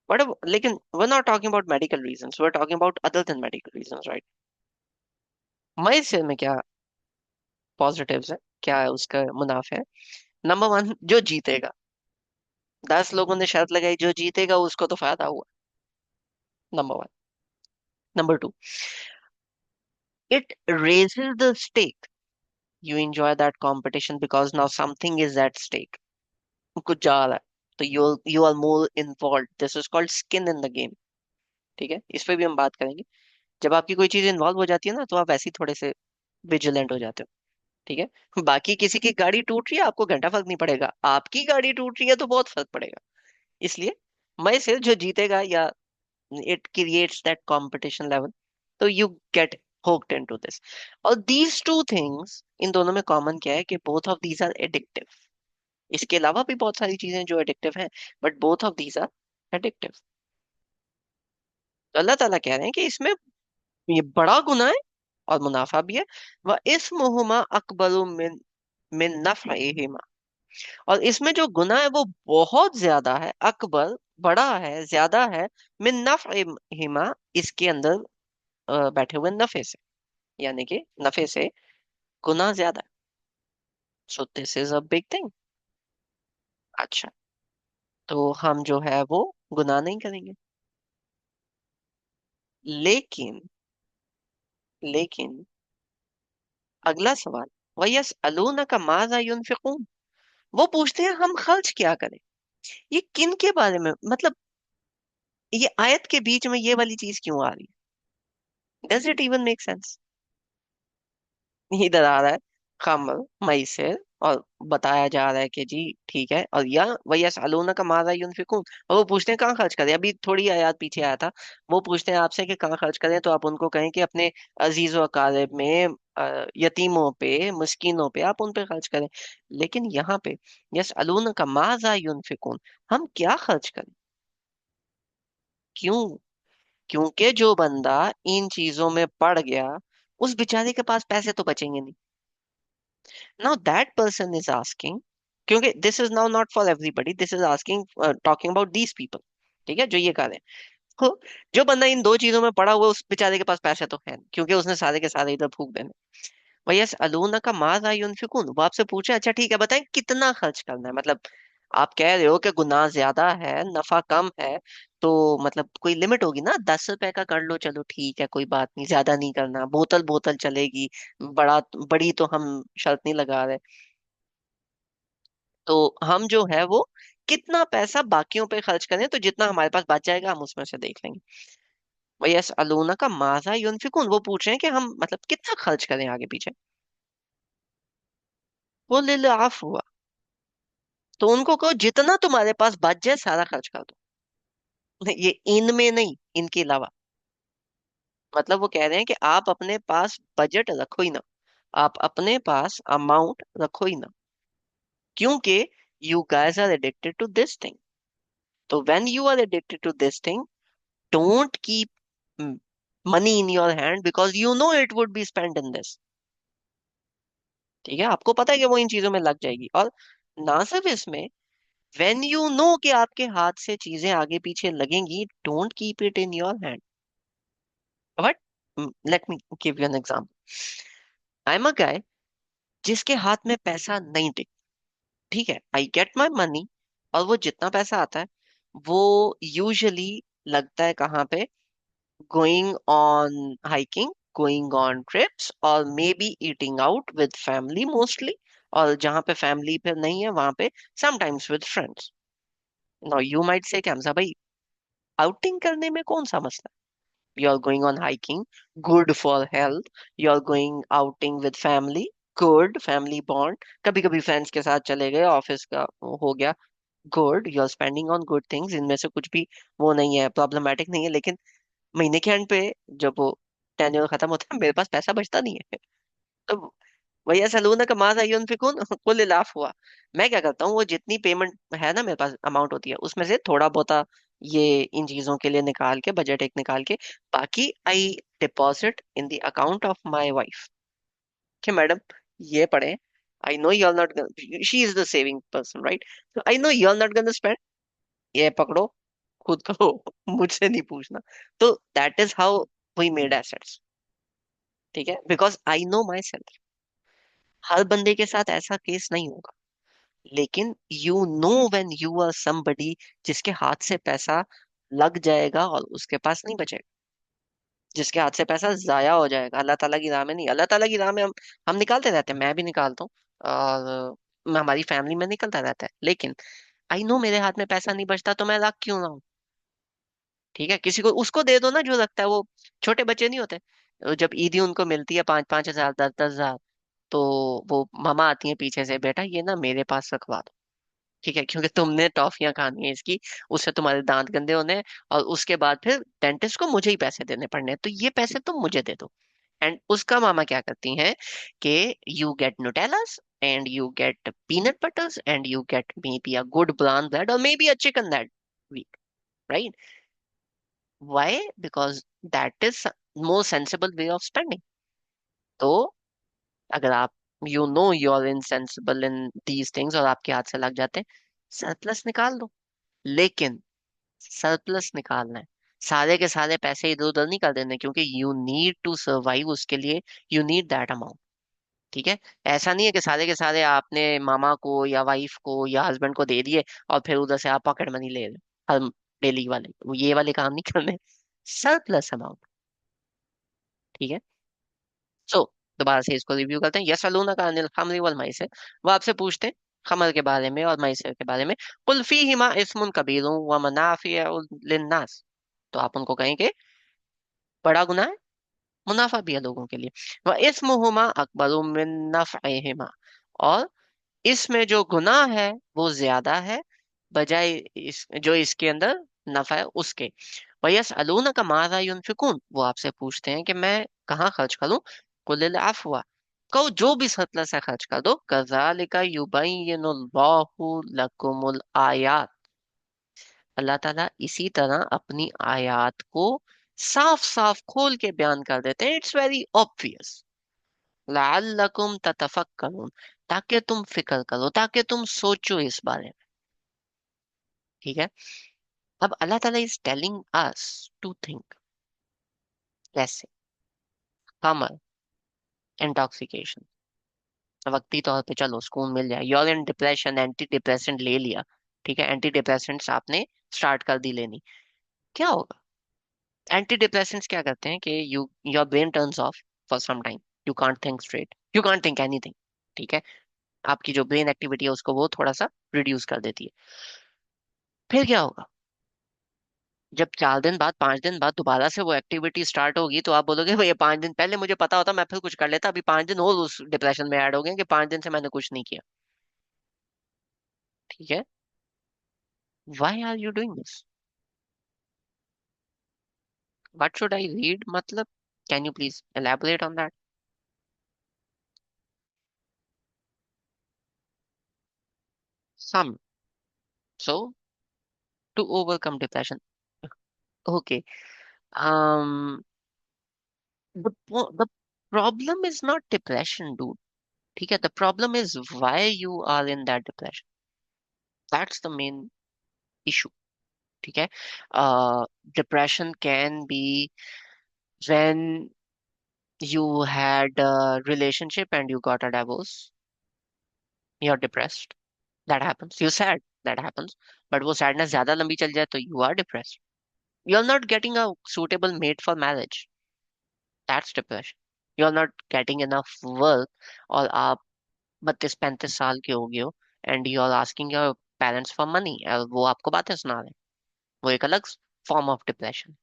But लेकिन we're not talking about medical reasons, we're talking about other than medical reasons, right? मयसर में क्या पॉजिटिव्स है, क्या है उसका मुनाफा है? नंबर वन, जो जीतेगा, 10 लोगों ने शर्त लगाई, जो जीतेगा उसको तो फायदा हुआ। Number one. Number to, it raises the stake. You enjoy that competition because now something is at stake. कुछ जा रहा है, तो you are more involved. This is called skin in the game. ठीक है, इस पे भी हम बात करेंगे। जब आपकी कोई चीज इन्वॉल्व हो जाती है ना, तो आप वैसे ही थोड़े से विजिलेंट हो जाते हो। ठीक है, बाकी किसी की गाड़ी टूट रही है, आपको घंटा फर्क नहीं पड़ेगा, आपकी गाड़ी टूट रही है तो बहुत फर्क पड़ेगा। इसलिए मैं सिर्फ जो जीतेगा, या it creates that competition level, तो you get hooked into this. और these two things, इन दोनों में कॉमन क्या है कि both of these are addictive। इसके अलावा भी बहुत सारी चीजें जो एडिक्टिव हैं, but both of these are addictive। तो अल्लाह ताला कह रहे हैं कि इसमें ये बड़ा गुनाह है और मुनाफा भी है। वह इस्मुहुमा अकबरु मिन नफ़इहिमा। और इसमें जो गुनाह है वो बहुत ज्यादा है, अकबर बड़ा है, ज्यादा है, मिन नफ़इहिमा, इसके अंदर बैठे हुए नफे से, यानी कि नफे से गुना ज्यादा है। So this is a big thing. अच्छा, तो हम जो है वो गुनाह नहीं करेंगे। लेकिन लेकिन अगला सवाल, वयस अलूना का माजा युनफिकून, वो पूछते हैं हम खर्च क्या करें। ये किन के बारे में, मतलब ये आयत के बीच में ये वाली चीज क्यों आ रही है? Does it even make sense? इधर आ रहा है खम्र, मैसिर, और बताया जा रहा है कि जी ठीक है, और या वयसअलूना का माज़ा युनफिकून, और वो पूछते हैं कहाँ खर्च करें। अभी थोड़ी आयत पीछे आया था, वो पूछते हैं आपसे कि कहाँ खर्च करें, तो आप उनको कहें कि अपने अजीज व अकारिब में, यतीमों पे, मिस्कीनों पे, आप उन पे खर्च करें। लेकिन यहाँ पे यसअलूना का माज़ा युनफिकून, हम क्या खर्च करें? क्यों? क्योंकि जो बंदा इन चीजों में पड़ गया, उस बेचारे के पास पैसे तो बचेंगे नहीं। Now that person is asking, क्योंकि this is now not for everybody, this is asking, talking about these people। ठीक है, जो ये कर रहे हैं। तो जो बंदा इन दो चीजों में पड़ा हुआ है, उस बेचारे के पास पैसे तो है नहीं, क्योंकि उसने सारे के सारे इधर फूक देने। वही अलूना का माजा युनफिकून, वो आपसे पूछे अच्छा ठीक है बताएं कितना खर्च करना है, मतलब आप कह रहे हो कि गुनाह ज्यादा है, नफा कम है, तो मतलब कोई लिमिट होगी ना, 10 रुपए का कर लो, चलो ठीक है, कोई बात नहीं, ज्यादा नहीं करना, बोतल बोतल चलेगी, बड़ा बड़ी तो हम शर्त नहीं लगा रहे। तो हम जो है वो कितना पैसा बाकियों पे खर्च करें, तो जितना हमारे पास बच जाएगा हम उसमें से देख लेंगे। वही अलूना का माजा युनफिकून, वो पूछ रहे हैं कि हम मतलब कितना खर्च करें आगे पीछे। वो लिल आफ हुआ, तो उनको कहो जितना तुम्हारे पास बच जाए सारा खर्च कर दो। ये इनमें नहीं, इनके अलावा। मतलब वो कह रहे हैं कि आप अपने पास बजट रखो ही ना, आप अपने पास अमाउंट रखो ही ना, क्योंकि you guys are addicted to this thing. तो when you are addicted to this thing, don't keep money in your hand because you know it would be spend in this. ठीक है, आपको पता है कि वो इन चीजों में लग जाएगी। और ना सिर्फ इसमें, व्हेन यू नो कि आपके हाथ से चीजें आगे पीछे लगेंगी, don't keep it in your hand. But let me give you an example. I am a guy जिसके हाथ में पैसा नहीं टिक। ठीक है, आई गेट माई मनी, और वो जितना पैसा आता है वो यूजुअली लगता है कहाँ पे? Going on hiking, going on trips, और maybe eating out with family mostly. और जहाँ पे फैमिली पे नहीं है वहां पे sometimes with friends. Now you might say कि हमजा भाई आउटिंग करने में कौन सा मसला? You are going on hiking, good for health. You are going outing with family, good family bond. कभी कभी फ्रेंड्स के साथ चले गए, ऑफिस का हो गया, good. You are spending on good things, इनमें से कुछ भी वो नहीं है, प्रॉब्लमेटिक नहीं है। लेकिन महीने के एंड पे जब वो टेन्योर खत्म होता है, मेरे पास पैसा बचता नहीं है। तो भैया सलून का माज आयुन फिकून कुल लाफ हुआ। मैं क्या करता हूँ, वो जितनी पेमेंट है ना मेरे पास, अमाउंट होती है, उसमें से थोड़ा बहुता ये इन चीजों के लिए निकाल के, बजट एक निकाल के, बाकी I deposit in the account of my wife कि मैडम ये पढ़े, I know you are not, she is the saving person right, तो I know you are not gonna spend, ये पकड़ो, खुद करो, मुझसे नहीं पूछना। तो that is how we made assets. ठीक है, because I know myself. हर बंदे के साथ ऐसा केस नहीं होगा, लेकिन you know when you are somebody जिसके हाथ से पैसा लग जाएगा और उसके पास नहीं बचेगा, जिसके हाथ से पैसा जाया हो जाएगा। अल्लाह ताला की राह में नहीं, अल्लाह ताला की राह में हम निकालते रहते हैं, मैं भी निकालता हूँ, और हमारी फैमिली में निकलता रहता है। लेकिन आई नो मेरे हाथ में पैसा नहीं बचता, तो मैं रख क्यों ना हूँ? ठीक है, किसी को उसको दे दो ना जो रखता है। वो छोटे बच्चे नहीं होते, जब ईदी उनको मिलती है 5-5 हजार, 10-10 हजार, तो वो मामा आती है पीछे से, बेटा ये ना मेरे पास रखवा दो, ठीक है, क्योंकि तुमने टॉफियां खानी है इसकी, उससे तुम्हारे दांत गंदे होने हैं, और उसके बाद फिर डेंटिस्ट को मुझे ही पैसे देने पड़ने हैं, तो ये पैसे तुम मुझे दे दो। एंड उसका मामा क्या करती हैं कि you get Nutellas and you get peanut butters and you get maybe a good brown bread और maybe a chicken that week, right? Why? Because that is more sensible way of spending. तो अगर आप, you know you are insensible in these things और आपके हाथ से लग जाते हैं, सरप्लस निकाल दो। लेकिन सरप्लस निकालना है, सारे के सारे पैसे इधर उधर नहीं कर देने, क्योंकि यू नीड टू सर्वाइव, उसके लिए यू नीड दैट अमाउंट। ठीक है, ऐसा नहीं है कि सारे के सारे आपने मामा को या वाइफ को या हस्बैंड को दे दिए और फिर उधर से आप पॉकेट मनी ले रहे हो हर डेली वाले, ये वाले काम नहीं करने। Surplus amount. ठीक है। सो दोबारा से इसको रिव्यू करते हैं। यसअलूना का अनिल खमरी वल मैसिर, वो आपसे पूछते हैं खमर के बारे में और मैसिर के बारे में। कुल फीहिमा इस्मुन कबीरुन व मनाफिअ लिन्नास, तो आप उनको कहेंगे बड़ा गुनाह है, मुनाफा भी है लोगों के लिए। व इस्मुहुमा अकबरु मिन नफ़इहिमा, और इसमें जो गुनाह है वो ज्यादा है बजाय इस जो इसके अंदर नफा है उसके। वयस अलूना का माजा युनफिकून, वो आपसे पूछते हैं कि मैं कहाँ खर्च करूं। कुलिल अफवा, कहो जो भी सरप्लस है खर्च कर दो। कज़ालिका युबय्यिनुल्लाहु लकुमुल आयात, अल्लाह ताला इसी तरह अपनी आयात को साफ साफ खोल के बयान कर देते हैं। It's very obvious. लअल्लकुम ततफक्करून, ताकि तुम फिक्र करो, ताकि तुम सोचो इस बारे में। ठीक है। अब अल्लाह ताला is telling us to think, कैसे? कमर, इंटॉक्सिकेशन, वक्ती तौर पे चलो सुकून मिल जाए, you're in depression, anti depressant ले लिया, ठीक है, एंटी डिप्रेसेंट्स आपने स्टार्ट कर दी लेनी, क्या होगा? एंटी डिप्रेसेंट्स क्या करते हैं कि your brain turns off for some time, you can't think straight, you can't think anything. ठीक है, आपकी जो ब्रेन एक्टिविटी है उसको वो थोड़ा सा रिड्यूस कर देती है। फिर क्या होगा? जब 4 दिन बाद, 5 दिन बाद दोबारा से वो एक्टिविटी स्टार्ट होगी, तो आप बोलोगे भाई ये 5 दिन पहले मुझे पता होता मैं फिर कुछ कर लेता, अभी 5 दिन और उस डिप्रेशन में ऐड हो गए कि 5 दिन से मैंने कुछ नहीं किया। ठीक है, why are you doing this? What should I read, मतलब can you please elaborate on that? Some, so to overcome depression, okay. um the problem is not depression, dude. ठीक है, the problem is why you are in that depression. That's the main issue. ठीक है, depression can be when you had a relationship and you got a divorce, you're depressed, that happens. You're sad, that happens. But वो sadness ज्यादा लंबी चल जाए तो you are depressed. You're not getting a suitable mate for marriage, that's depression. You're not getting enough work, और आप 32-35 साल के हो गए हो, and you are asking your parents for money, और वो आपको बातें सुना रहे हैं, वो एक अलग फॉर्म ऑफ डिप्रेशन।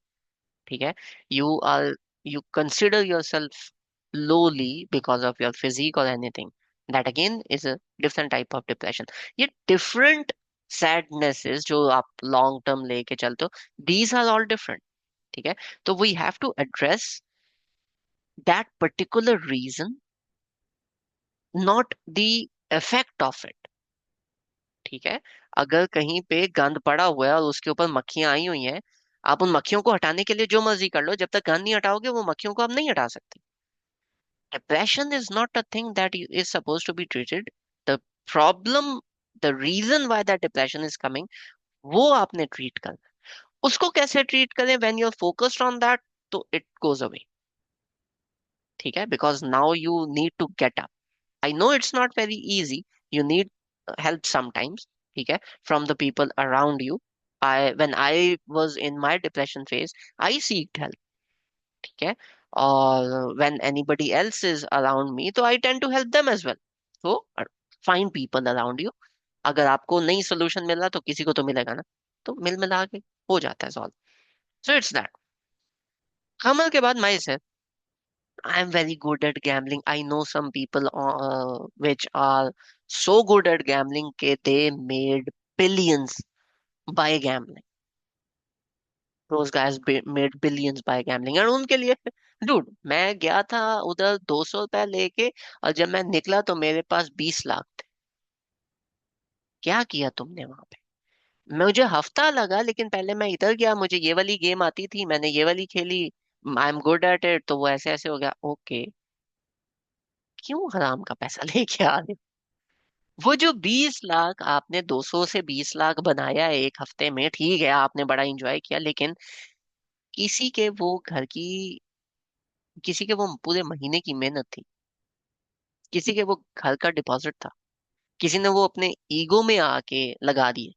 ठीक है, you are, you consider yourself lowly because of your physique or anything, that again is a different type of depression. ये different sadnesses जो आप long term लेके चलते हो, these are all different. ठीक है, तो we have to address that particular reason, not the effect of it. ठीक है, अगर कहीं पे गंद पड़ा हुआ है और उसके ऊपर मक्खियां आई हुई हैं, आप उन मक्खियों को हटाने के लिए जो मर्जी कर लो, जब तक गंद नहीं हटाओगे वो मक्खियों को आप नहीं हटा सकते। Depression is not a thing that is supposed to be treated. The problem, the reason why that depression is coming, वो आपने treat करना है। उसको कैसे treat करें? When you're focused on that, तो it goes away। ठीक है, because now you need to get up. I know it's not very easy. You need help sometimes, ठीक है, from the people around you. When I was in my depression phase, I seeked help। ठीक है, और when anybody else is around me, तो I tend to help them as well। So find people around you। अगर आपको नहीं solution मिल रहा तो किसी को तो मिलेगा ना, तो मिल मिला के हो जाता है सॉल्व। So it's that। कमल के बाद मैं से I am very good at gambling। I know some people which are so good at gambling के they made billions by gambling। Those guys made billions by gambling। और उनके लिए dude, मैं गया था उधर 200 रुपया लेके, और जब मैं निकला तो मेरे पास 20 लाख थे। क्या किया तुमने वहां पे? मुझे हफ्ता लगा, लेकिन पहले मैं इधर गया, मुझे ये वाली गेम आती थी, मैंने ये वाली खेली, I am good at it, तो वो ऐसे ऐसे हो गया। ओके, क्यों हराम का पैसा लेके आ रहे? वो जो 20 लाख आपने 200 से 20 लाख बनाया है एक हफ्ते में, ठीक है आपने बड़ा एंजॉय किया, लेकिन किसी के वो घर की, किसी के वो पूरे महीने की मेहनत थी, किसी के वो घर का डिपॉजिट था, किसी ने वो अपने ईगो में आके लगा दिए।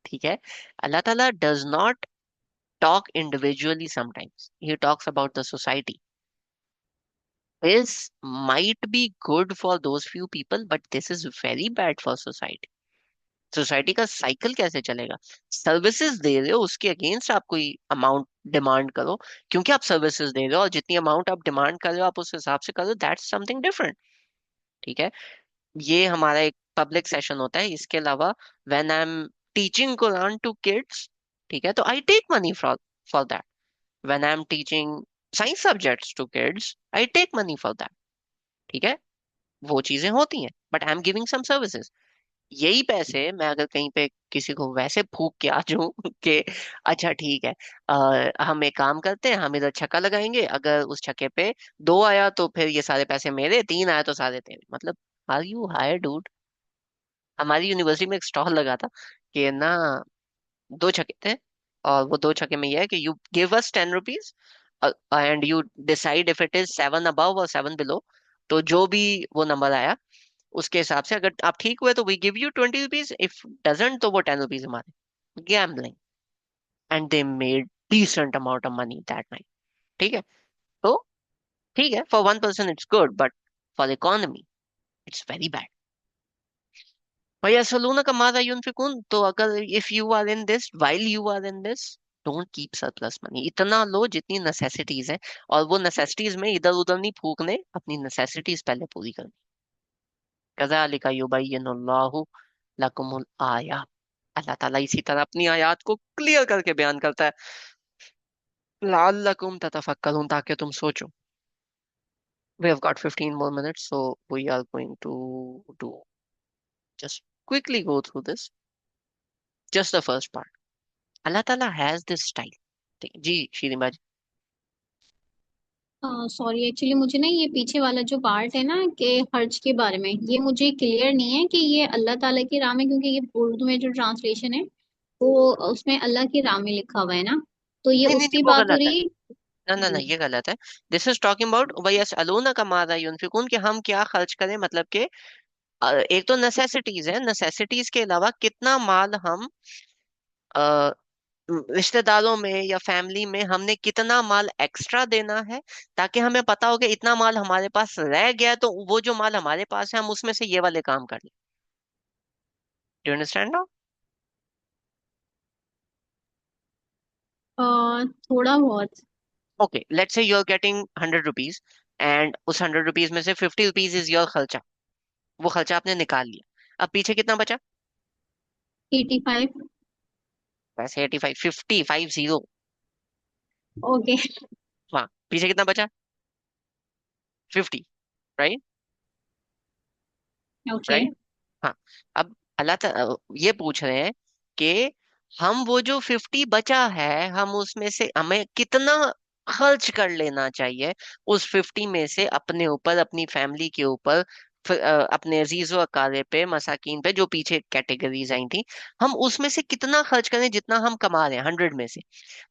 ठीक है, अल्लाह ताला does not talk individually, sometimes he talks about the society. This might be good for those few people, but this is very bad for society। Society का साइकिल कैसे चलेगा? सर्विसेज दे रहे हो, उसके अगेंस्ट आप कोई अमाउंट डिमांड करो, क्योंकि आप सर्विसेज दे रहे हो और जितनी अमाउंट आप डिमांड कर रहे हो आप उस हिसाब से करो, दैट्स समथिंग डिफरेंट। ठीक है, ये हमारा एक पब्लिक सेशन होता है, इसके अलावा when I am teaching Quran to kids, ठीक है, तो I take money for for that. When I am teaching science subjects to kids, I take money for that. ठीक है, वो चीजें होती हैं, but I am giving some services. यही पैसे मैं अगर कहीं पे किसी को वैसे फूक के आ जाऊं कि अच्छा ठीक है, हम एक काम करते हैं, हम इधर छक्का लगाएंगे, अगर उस छक्के पे 2 आया तो फिर ये सारे पैसे मेरे, 3 आया तो सारे तेरे, मतलब आर यू हायर डूड? हमारी यूनिवर्सिटी में एक स्टॉल लगा था कि ना, 2 छक्के थे, और वो 2 छक्के में ये है कि you give us 10 rupees and you decide if it is 7 above और 7 बिलो। तो जो भी वो नंबर आया उसके हिसाब से, अगर आप ठीक हुए तो we give you 20 rupees, if doesn't तो वो 10 रुपीज हमारे। Gambling. And they made decent amount of money that night. ठीक है, तो ठीक है, for one person it's good, but for economy it's very bad. भैया सलूना का मादा यूनफिकून, तो अगर if you are in this, while you are in this, don't keep surplus money. इतना लो जितनी नेसेसिटीज है, और वो नेसेसिटीज में इधर उधर नहीं फूकने, अपनी नेसेसिटीज पहले पूरी करनी। कज़ालिका युबय्यिनुल्लाहु लकुमुल आयात। अल्लाह ताला इसी तरह अपनी आयात को क्लियर करके बयान करता है, लअल्लकुम ततफक्करून, ताकि तुम सोचो। We have got 15 more minutes, so we are going to do just quickly go through this, just the first part। Allah Ta'ala has this style। जी श्रीनिवास जी। सॉरी, एक्चुअली मुझे ना ये पीछे वाला जो पार्ट है ना कि हर्ज के बारे में, ये मुझे क्लियर नहीं है कि ये अल्लाह ताला की राह में, क्योंकि ये उर्दू में जो ट्रांसलेशन है वो उसमें अल्लाह की राह में लिखा हुआ है ना, तो ये नहीं नहीं नहीं, उसकी वो बात हो गलत है। रही। ना ना ना, जी। ये गलत है। दिस इज टॉकिंग अबाउट वयस अलूना का मादा युनफिकून, कि हम क्या खर्च करें, मतलब कि एक तो नेसेसिटीज है, नेसेसिटीज के अलावा कितना माल हम रिश्तेदारों में या फैमिली में हमने कितना माल एक्स्ट्रा देना है, ताकि हमें पता हो कि इतना माल हमारे पास रह गया है, तो वो जो माल हमारे पास है हम उसमें से ये वाले काम कर लें। Do understand now? थोड़ा बहुत। Okay, let's say you are getting 100 rupees, and उस 100 रुपीज में से 50 रुपीज इज योर खर्चा। वो खर्चा आपने निकाल लिया, अब पीछे कितना बचा? 85। वैसे 85, 50, 50। ओके। हाँ, पीछे कितना बचा? 50, राइट? ओके। राइट। हाँ। अब ये पूछ रहे हैं कि हम वो जो 50 बचा है, हम उसमें से हमें कितना खर्च कर लेना चाहिए, उस 50 में से अपने ऊपर, अपनी फैमिली के ऊपर, अपने अजीजो अकारे पे, मसाकीन पे, जो पीछे कैटेगरीज आई थी, हम उसमें से कितना खर्च करें जितना हम कमा रहे हैं 100 में से।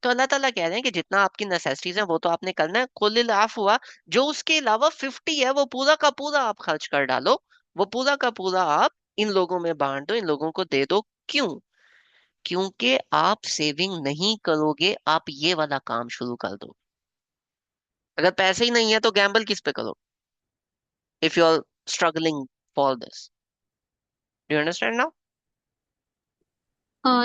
तो अल्लाह ताला कह रहे हैं कि जितना आपकी नेसेसिटीज है वो तो आपने करना है, कुल्लिल आफ हुआ, जो उसके अलावा 50 है वो पूरा का पूरा आप खर्च कर डालो, वो पूरा का पूरा आप इन लोगों में बांट दो, इन लोगों को दे दो। क्यों? क्योंकि आप सेविंग नहीं करोगे, आप ये वाला काम शुरू कर दो। अगर पैसे ही नहीं है तो गैम्बल किस पे करो, if you are struggling for this. Do you understand now?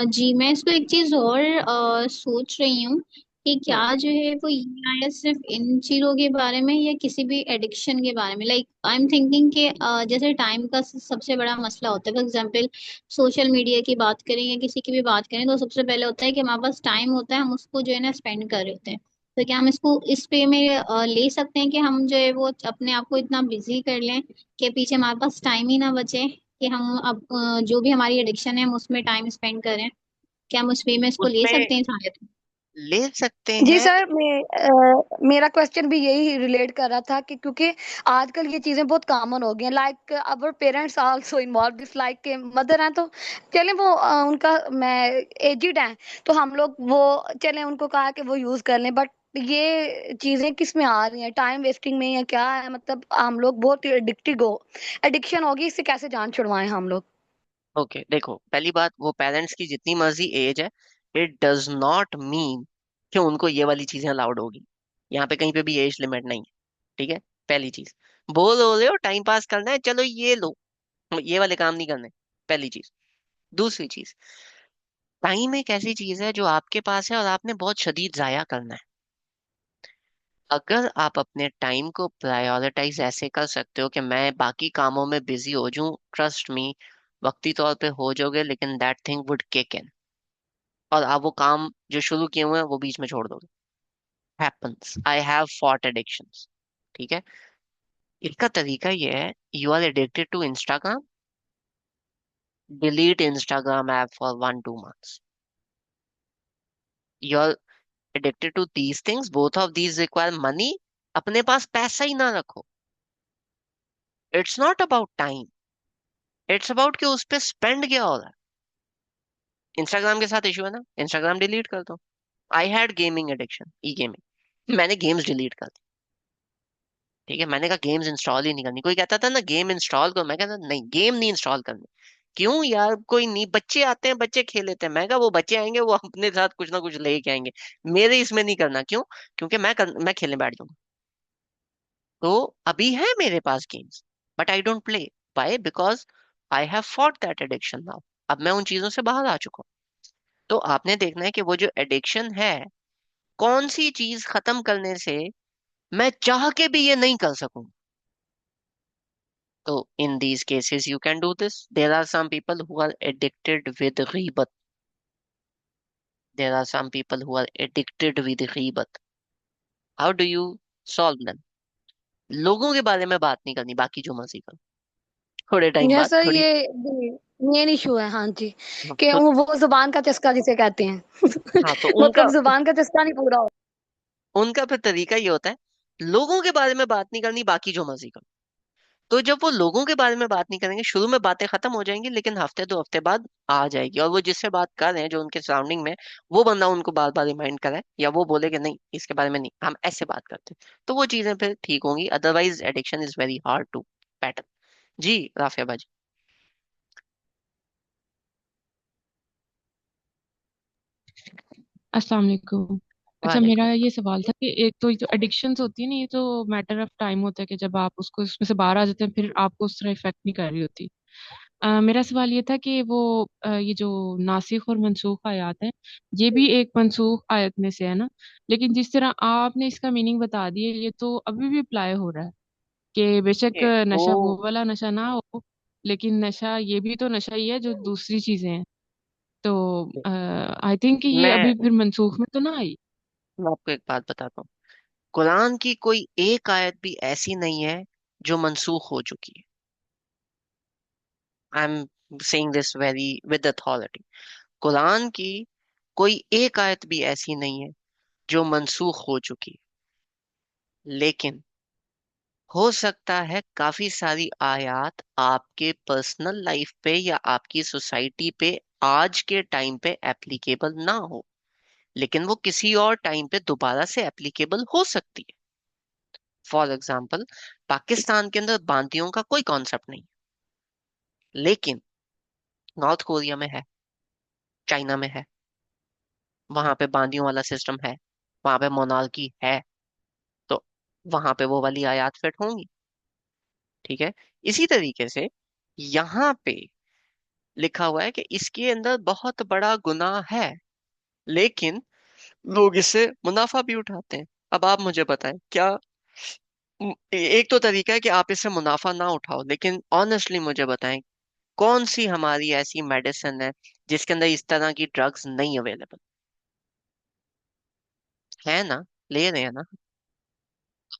जी, मैं इसको एक चीज और सोच रही हूँ कि क्या जो है वो ईआई सिर्फ इन चीजों के बारे में या किसी भी एडिक्शन के बारे में। लाइक आई एम थिंकिंग कि जैसे टाइम का सबसे बड़ा मसला होता है। फॉर एग्जांपल सोशल मीडिया की बात करें या किसी की भी बात करें, तो सबसे पहले होता है कि हमारे पास टाइम होता है, हम उसको जो है ना स्पेंड कर रहे होते हैं। तो क्या हम इसको इस पे में ले सकते हैं कि हम जो है वो अपने आप को इतना बिजी कर लें कि पीछे हमारे पास टाइम ही ना बचे कि हम अब जो भी हमारी एडिक्शन है हम उसमें टाइम स्पेंड करें। क्या हम उस वे में इसको ले उसमें सकते हैं शायद? ले सकते जी हैं। सर, मेरा क्वेश्चन भी यही रिलेट कर रहा था कि क्योंकि आजकल ये चीजें बहुत कॉमन हो गई हैं, like our parents also involve this, like के मदर हैं तो चले वो उनका मैं एजिड हैं, तो हम लोग वो चले उनको कहा कि वो यूज कर लें, बट ये चीजें किस में आ रही हैं, टाइम वेस्टिंग में या क्या है? मतलब हम लोग बहुत एडिक्टेड हो, एडिक्शन होगी, इससे कैसे जान छुड़वाएं हम लोग? ओके, देखो, पहली बात, वो पेरेंट्स की जितनी मर्जी एज है, इट डज नॉट मीन कि उनको ये वाली चीजें अलाउड होगी। यहाँ पे कहीं पे भी एज लिमिट नहीं है, ठीक है? पहली चीज, बोल हो रहे हो टाइम पास करना है, चलो ये लो, ये वाले काम नहीं करने। पहली चीज। दूसरी चीज, टाइम एक ऐसी चीज है जो आपके पास है और आपने बहुत शदीद जाया करना है। अगर आप अपने टाइम को प्रायोरिटाइज ऐसे कर सकते हो कि मैं बाकी कामों में बिजी हो जाऊं, ट्रस्ट मी, वक्ती तौर पे हो जाओगे, लेकिन that thing would kick in, और आप वो काम जो शुरू किए हुए हैं वो बीच में छोड़ दोगे। Happens, I have fought addictions. ठीक है? इसका तरीका ये है, you are addicted to Instagram, delete Instagram app for 1 2 months। You are addicted to these things, both of these require money, अपने पास पैसा ही ना रखो। It's not about time, it's about कि उस पे स्पेंड क्या हो रहा है। इंस्टाग्राम के साथ इशू है ना, इंस्टाग्राम डिलीट कर दो। I had gaming addiction, E gaming, मैंने गेम्स डिलीट कर दी। ठीक है, मैंने कहा गेम्स इंस्टॉल ही नहीं करनी। कोई कहता था ना गेम इंस्टॉल करो, मैं कहता नहीं, गेम नहीं इंस्टॉल करनी। क्यों यार, कोई नहीं, बच्चे आते हैं, बच्चे खेल लेते हैं। मैं कहा वो बच्चे आएंगे, वो अपने साथ कुछ ना कुछ लेके आएंगे, मेरे इसमें नहीं करना। क्यों? क्योंकि मैं खेलने बैठ जाऊंगा। तो अभी है मेरे पास games, but I don't play. Why? Because I have fought that addiction now. अब मैं उन चीजों से बाहर आ चुका हूँ। तो आपने देखना है कि वो जो एडिक्शन है, कौन सी चीज खत्म करने से मैं चाह के भी ये नहीं कर सकूं। So in these cases, you can do this. There are some people who are addicted with ghibat. There are some people who are addicted with ghibat. How do you solve them? लोगों के बारे में बात नहीं करनी, बाकी जो मर्जी करो। थोड़े टाइम बाद जैसा थोड़ी। ये मेन इशू है, हाँ जी, हाँ, कि तो वो जुबान का चस्का जिसे कहते हैं हाँ, तो उनका मतलब जुबान का चस्का नहीं पूरा हो। उनका फिर तरीका ये होता है, लोगों के बारे में बात नहीं करनी, बाकी जो मर्जी करो। तो जब वो लोगों के बारे में बात नहीं करेंगे, शुरू में बातें खत्म हो जाएंगी, लेकिन हफ्ते 2 हफ्ते बाद आ जाएगी, और वो जिससे बात कर रहे हैं, जो उनके सराउंडिंग में, वो बंदा उनको बार बार रिमाइंड कराए, या वो बोले कि नहीं इसके बारे में नहीं, हम ऐसे बात करते हैं, तो वो चीजें फिर ठीक होंगी। Otherwise addiction is very hard to pattern. जी, राफिया बाजी। अस्सलाम वालेकुम। अच्छा, मेरा वालेकुम। ये सवाल था कि एक तो ये जो एडिक्शंस होती है ना, ये तो मैटर ऑफ टाइम होता है कि जब आप उसको इसमें से बाहर आ जाते हैं, फिर आपको उस तरह इफेक्ट नहीं कर रही होती। मेरा सवाल ये था कि वो ये जो नासिख और मनसूख आयत है, ये भी एक मनसूख आयत में से है ना। लेकिन जिस तरह आपने इसका मीनिंग बता दिया, ये तो अभी भी अप्लाई हो रहा है कि बेशक ये वो नशा वो वाला नशा ना हो, लेकिन नशा ये भी तो नशा ही है जो दूसरी चीजें हैं। तो आई थिंक कि ये मैं अभी फिर मनसूख में तो ना आई। मैं आपको एक बात बताता हूँ। कुरान की कोई एक आयत भी ऐसी नहीं है जो मनसूख हो चुकी है। I am saying this very with authority. Quran की कोई एक आयत भी ऐसी नहीं है जो मनसूख हो चुकी है। लेकिन हो सकता है काफी सारी आयत आपके पर्सनल लाइफ पे या आपकी सोसाइटी पे आज के टाइम पे एप्लीकेबल ना हो, लेकिन वो किसी और टाइम पे दोबारा से एप्लीकेबल हो सकती है। फॉर एग्जाम्पल, पाकिस्तान के अंदर बांदियों का कोई कॉन्सेप्ट नहीं, लेकिन नॉर्थ कोरिया में है, चाइना में है, वहां पे बांदियों वाला सिस्टम है, वहां पे मोनार्की है। तो वहां पे वो वाली आयत फिट होंगी। ठीक है। इसी तरीके से यहाँ पे लिखा हुआ है कि इसके अंदर बहुत बड़ा गुनाह है, लेकिन लोग इससे मुनाफा भी उठाते हैं। अब आप मुझे बताएं, क्या एक तो तरीका है कि आप इससे मुनाफा ना उठाओ, लेकिन ऑनेस्टली मुझे बताएं, कौन सी हमारी ऐसी मेडिसिन है जिसके अंदर इस तरह की ड्रग्स नहीं अवेलेबल है ना? ले रहे हैं ना?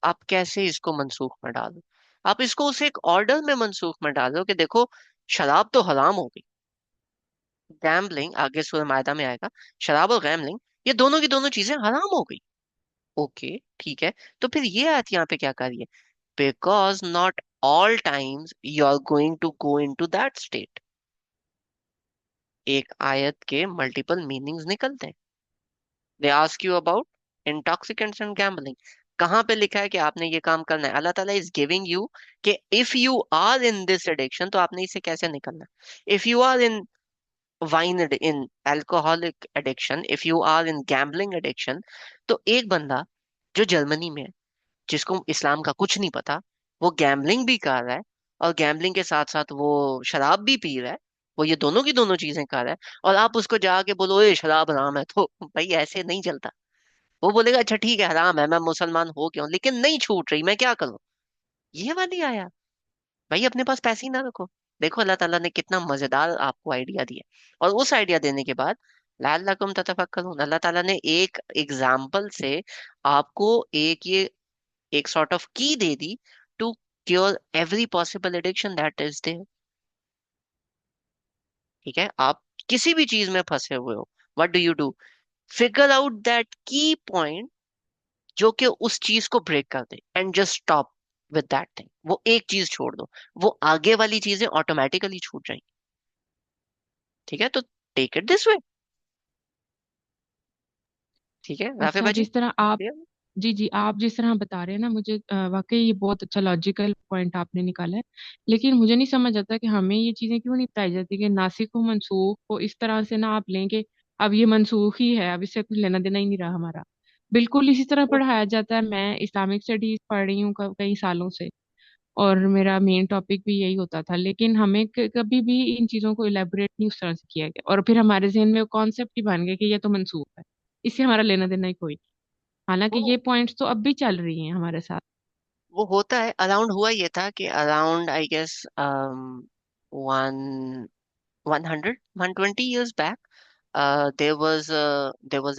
आप कैसे इसको मनसूख में डालो? आप इसको उसे एक ऑर्डर में मनसूख में डालो कि देखो, शराब तो हराम हो गई, गैम्बलिंग आगे सूरह मायदा में आएगा, शराब और गैम्बलिंग ये दोनों की दोनों चीजें हराम हो गई। ओके, ठीक है। तो फिर ये आयत यहाँ पे क्या कर रही है? Because not all times you are going to go in to that state. एक आयत के मल्टीपल मीनिंग्स निकलते हैं। They ask you about intoxicants and gambling. कहाँ पे लिखा है कि आपने ये काम करना है? अल्लाह ताला इज गिविंग यू कि if you are in this addiction तो आपने इसे कैसे निकलना है। If you are in wine, in alcoholic addiction, if you are in gambling addiction, तो एक बंदा जो जर्मनी में है, जिसको इस्लाम का कुछ नहीं पता, वो गैम्बलिंग भी कर रहा है और गैम्बलिंग के साथ साथ वो शराब भी पी रहा है, वो ये दोनों की दोनों चीजें कर रहा है, और आप उसको जाके बोलो ये शराब हराम है, तो भाई ऐसे नहीं चलता। वो बोलेगा अच्छा ठीक है हराम है, मैं मुसलमान हो गया हूं, लेकिन नहीं छूट रही, मैं क्या करूं? ये वाली आया। भाई अपने पास पैसे ही ना रखो। देखो अल्लाह ताला ने कितना मजेदार आपको आइडिया दिया, और उस आइडिया देने के बाद लअल्लकुम ततफक्करून, अल्लाह ताला ने एक एग्जाम्पल से आपको एक ये एक सॉर्ट ऑफ की दे दी to cure every possible addiction that is there. ठीक है, आप किसी भी चीज में फंसे हुए हो, what do you do? Figure out that key point जो कि उस चीज को ब्रेक कर दे, and just stop with that thing. वो एक चीज छोड़ दो, वो आगे वाली चीजें ऑटोमेटिकली छूट जाएंगी। ठीक है, तो टेक इट दिस वे। ठीक है राफे अच्छा, भाजी? जिस तरह आप, clear? जी जी, आप जिस तरह बता रहे हैं ना, मुझे वाकई ये बहुत अच्छा लॉजिकल पॉइंट आपने निकाला है। लेकिन मुझे नहीं समझ आता कि हमें ये चीजें क्यों नहीं बताई जाती कि नासिक को मनसूख को इस तरह से ना आप लें कि अब ये मनसूख ही है, अब इससे कुछ लेना देना ही नहीं रहा हमारा। बिल्कुल इसी तरह वो पढ़ाया जाता है। मैं इस्लामिक स्टडीज पढ़ रही हूँ कई सालों से, और मेरा मेन टॉपिक भी यही होता था। लेकिन हमें कभी भी इन चीजों को इलेबोरेट नहीं उस तरह से किया गया, और फिर हमारे जहन में वो कॉन्सेप्ट ही बन गया कि ये तो मनसूख है, इससे हमारा लेना देना ही कोई। हालांकि वो ये पॉइंट्स तो अब भी चल रही हैं हमारे साथ। वो होता है। अराउंड हुआ ये था कि around I guess one 100 120 years back, there was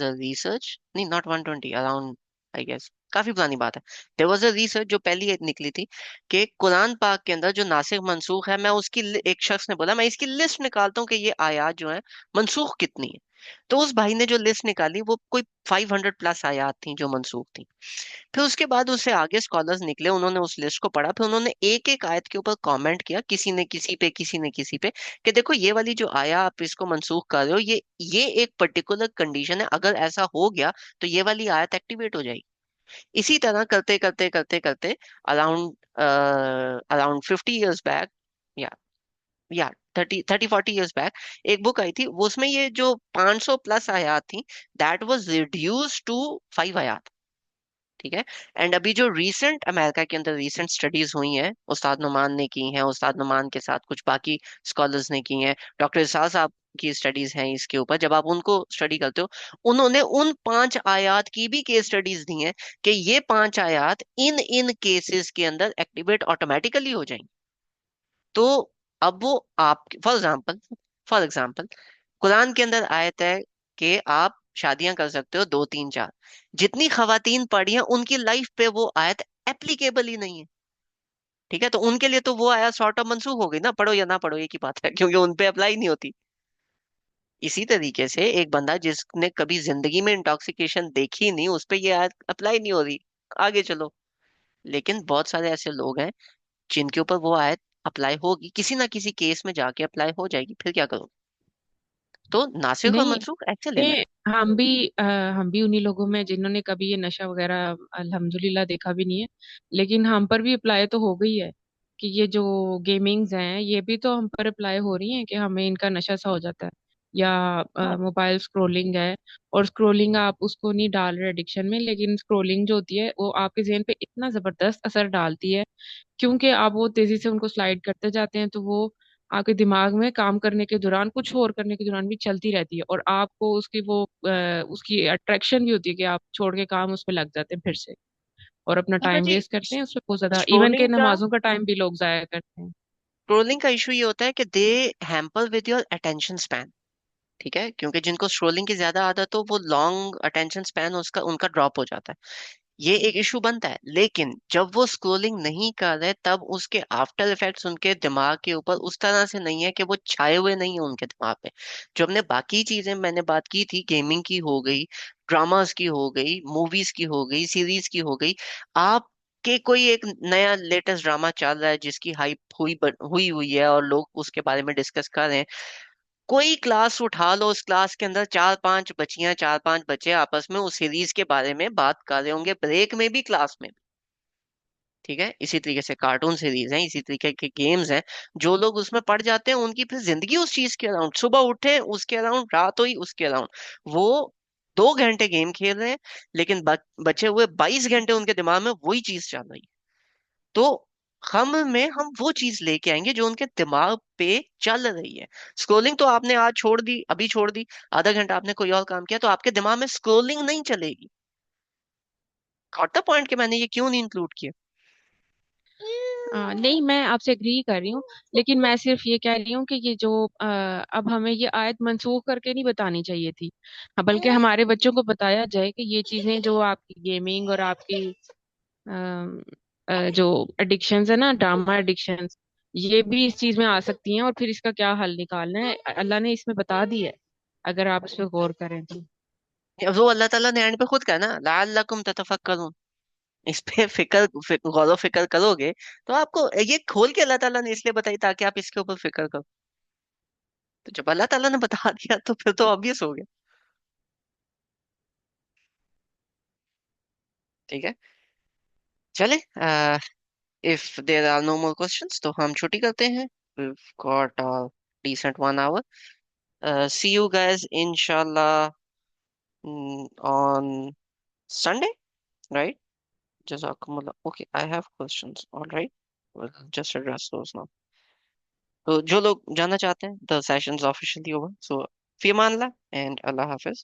a research, नहीं not 120, around I guess काफी पुरानी बात है। there was a research जो पहली एक निकली थी कि कुरान पाक के अंदर जो नासिख मंसूख है, मैं उसकी एक शख्स ने बोला मैं इसकी लिस्ट निकालता हूँ कि ये आयत जो है मंसूख कितनी है। तो उस भाई ने जो लिस्ट निकाली वो कोई 500 प्लस आयत थी जो मंसूख थी। फिर उसके बाद उससे आगे स्कॉलर्स निकले, उन्होंने उस लिस्ट को पढ़ा, फिर उन्होंने एक एक आयत के ऊपर कमेंट किया, किसी ने किसी पे, किसी ने किसी पे, कि देखो ये वाली जो आया आप इसको मंसूख कर रहे हो, ये एक पर्टिकुलर कंडीशन है, अगर ऐसा हो गया तो ये वाली आयत एक्टिवेट हो जाएगी। इसी तरह करते करते करते करते अराउंड अराउंड 50 years बैक, या या 30 30 40 years बैक, एक बुक आई थी, वो उसमें ये जो 500 प्लस आयात थी, दैट वाज रिड्यूस टू 5 आयात। ठीक है। एंड अभी जो रीसेंट अमेरिका के अंदर रीसेंट स्टडीज हुई हैं, उस्ताद नुमान ने की हैं, उस्ताद नुमान के साथ कुछ बाकी स्कॉलर्स ने की हैं, डॉक्टर इरशाद साहब की स्टडीज हैं इसके ऊपर, जब आप उनको स्टडी करते हो, उन्होंने उन 5 आयात की भी केस स्टडीज दी हैं कि ये 5 आयात इन इन केसेस के अंदर एक्टिवेट ऑटोमेटिकली हो जाएंगी। तो अब वो आप, फॉर एग्जाम्पल कुरान के अंदर आयत है कि आप शादियां कर सकते हो 2 3 4, जितनी खवातीन पढ़ी हैं उनकी लाइफ पे वो आयत एप्लीकेबल ही नहीं है। ठीक है, तो उनके लिए तो वो आयत सॉर्ट ऑफ मंसूख हो गई ना, पढ़ो या ना पढ़ो एक ही बात है, क्योंकि उन पे अप्लाई नहीं होती। इसी तरीके से एक बंदा जिसने कभी जिंदगी में इंटॉक्सिकेशन देखी नहीं, उस पे ये आयत अप्लाई नहीं हो रही, आगे चलो। लेकिन बहुत सारे ऐसे लोग हैं जिनके ऊपर वो आयत अप्लाई होगी, किसी ना किसी केस में जाके अप्लाई हो जाएगी, फिर क्या करो? तो नासिख और नहीं, मनसूख ऐसे लेना है। ये हम भी उन्हीं लोगों में जिन्होंने कभी ये नशा वगैरह अल्हम्दुलिल्लाह देखा भी नहीं है, लेकिन हम पर भी अप्लाई तो हो गई है कि ये जो गेमिंग्स हैं ये भी तो हम पर अप्लाई हो रही हैं कि हमें इनका नशा सा हो जाता है। या हाँ, मोबाइल स्क्रोलिंग है, और स्क्रोलिंग आप उसको नहीं डाल रहे एडिक्शन में, लेकिन स्क्रोलिंग जो होती है वो आपके जहन पे इतना जबरदस्त असर डालती है, क्योंकि आप वो तेजी से उनको स्लाइड करते जाते हैं तो वो आपके दिमाग में काम करने के दौरान, कुछ और करने के दौरान भी चलती रहती है, और आपको उसकी वो उसकी अट्रैक्शन भी होती है कि आप छोड़ के काम उस पर लग जाते हैं फिर से, और अपना अच्छा टाइम जी। वेस्ट करते हैं उसमें बहुत ज्यादा, इवन के स्क्रोलिंग का नमाजों का टाइम भी लोग जाया करते हैं। स्क्रोलिंग का इशू ये होता है कि they hamper with your attention span. ठीक है, क्योंकि जिनको स्क्रोलिंग की ज्यादा आदत हो, वो लॉन्ग अटेंशन स्पैन उसका उनका ड्रॉप हो जाता है। ये एक इशू बनता है, लेकिन जब वो स्क्रोलिंग नहीं कर रहे तब उसके आफ्टर इफेक्ट्स उनके दिमाग के ऊपर उस तरह से नहीं है कि वो छाए हुए नहीं है उनके दिमाग पे। जो हमने बाकी चीजें मैंने बात की थी, गेमिंग की हो गई, ड्रामास की हो गई, मूवीज की हो गई, सीरीज की हो गई, आप के कोई एक नया लेटेस्ट ड्रामा चल रहा है जिसकी हाइप हुई हुई है और लोग उसके बारे में डिस्कस कर रहे हैं, कोई क्लास उठा लो, उस क्लास के अंदर 4 5 बच्चियां 4 5 बच्चे आपस में उस सीरीज के बारे में बात कर रहे होंगे, ब्रेक में भी क्लास में भी। ठीक है, इसी तरीके से कार्टून सीरीज हैं, इसी तरीके के गेम्स हैं, जो लोग उसमें पड़ जाते हैं उनकी फिर जिंदगी उस चीज के अराउंड, सुबह उठे उसके अराउंड, रात हुई उसके अराउंड, वो 2 घंटे गेम खेल रहे हैं, लेकिन बचे हुए 22 घंटे उनके दिमाग में वही चीज चल रही है। तो हम वो चीज लेके आएंगे जो उनके दिमाग पे चल रही है। स्क्रोलिंग तो आपने आज छोड़ दी, अभी छोड़ दी, आधा घंटा आपने कोई और काम किया, तो आपके दिमाग में स्क्रोलिंग नहीं चलेगी। गॉट द पॉइंट कि मैंने ये क्यों नहीं इंक्लूड किया? नहीं, मैं आपसे एग्री कर रही हूँ, लेकिन मैं सिर्फ ये कह रही हूँ कि ये जो अब हमें ये आयत मंसूख करके नहीं बतानी चाहिए थी। हाँ, बल्कि हमारे बच्चों को बताया जाए कि ये चीजें जो आपकी गेमिंग और आपकी जो एडिक्शंस है ना, ड्रामा एडिक्शंस, ये भी इस चीज में आ सकती हैं, और फिर इसका क्या हल निकालना है अल्लाह ने इसमें बता दिया है, अगर आप इस पे गौर करें तो। वो अल्लाह ताला ने एंड पे खुद कहा ना, लअल्लकुम ततफक्करून। इस पे गौर फिक्र करोगे तो आपको ये खोल के अल्लाह ताला ने इसलिए बताई ताकि आप इसके ऊपर फिक्र करो। तो जब अल्लाह ताला ने बता दिया तो फिर तो ऑब्वियस हो गया। ठीक है, चले, if there are no more questions तो हम छुट्टी करते हैं। We've got a decent 1 hour. See you guys, inshallah, on Sunday, right? Jazakumullah. Okay, I have questions. All right, we'll just address those now. तो जो लोग जानना चाहते हैं, the session's officially over. So, fee Aman Allah and Allah Hafiz.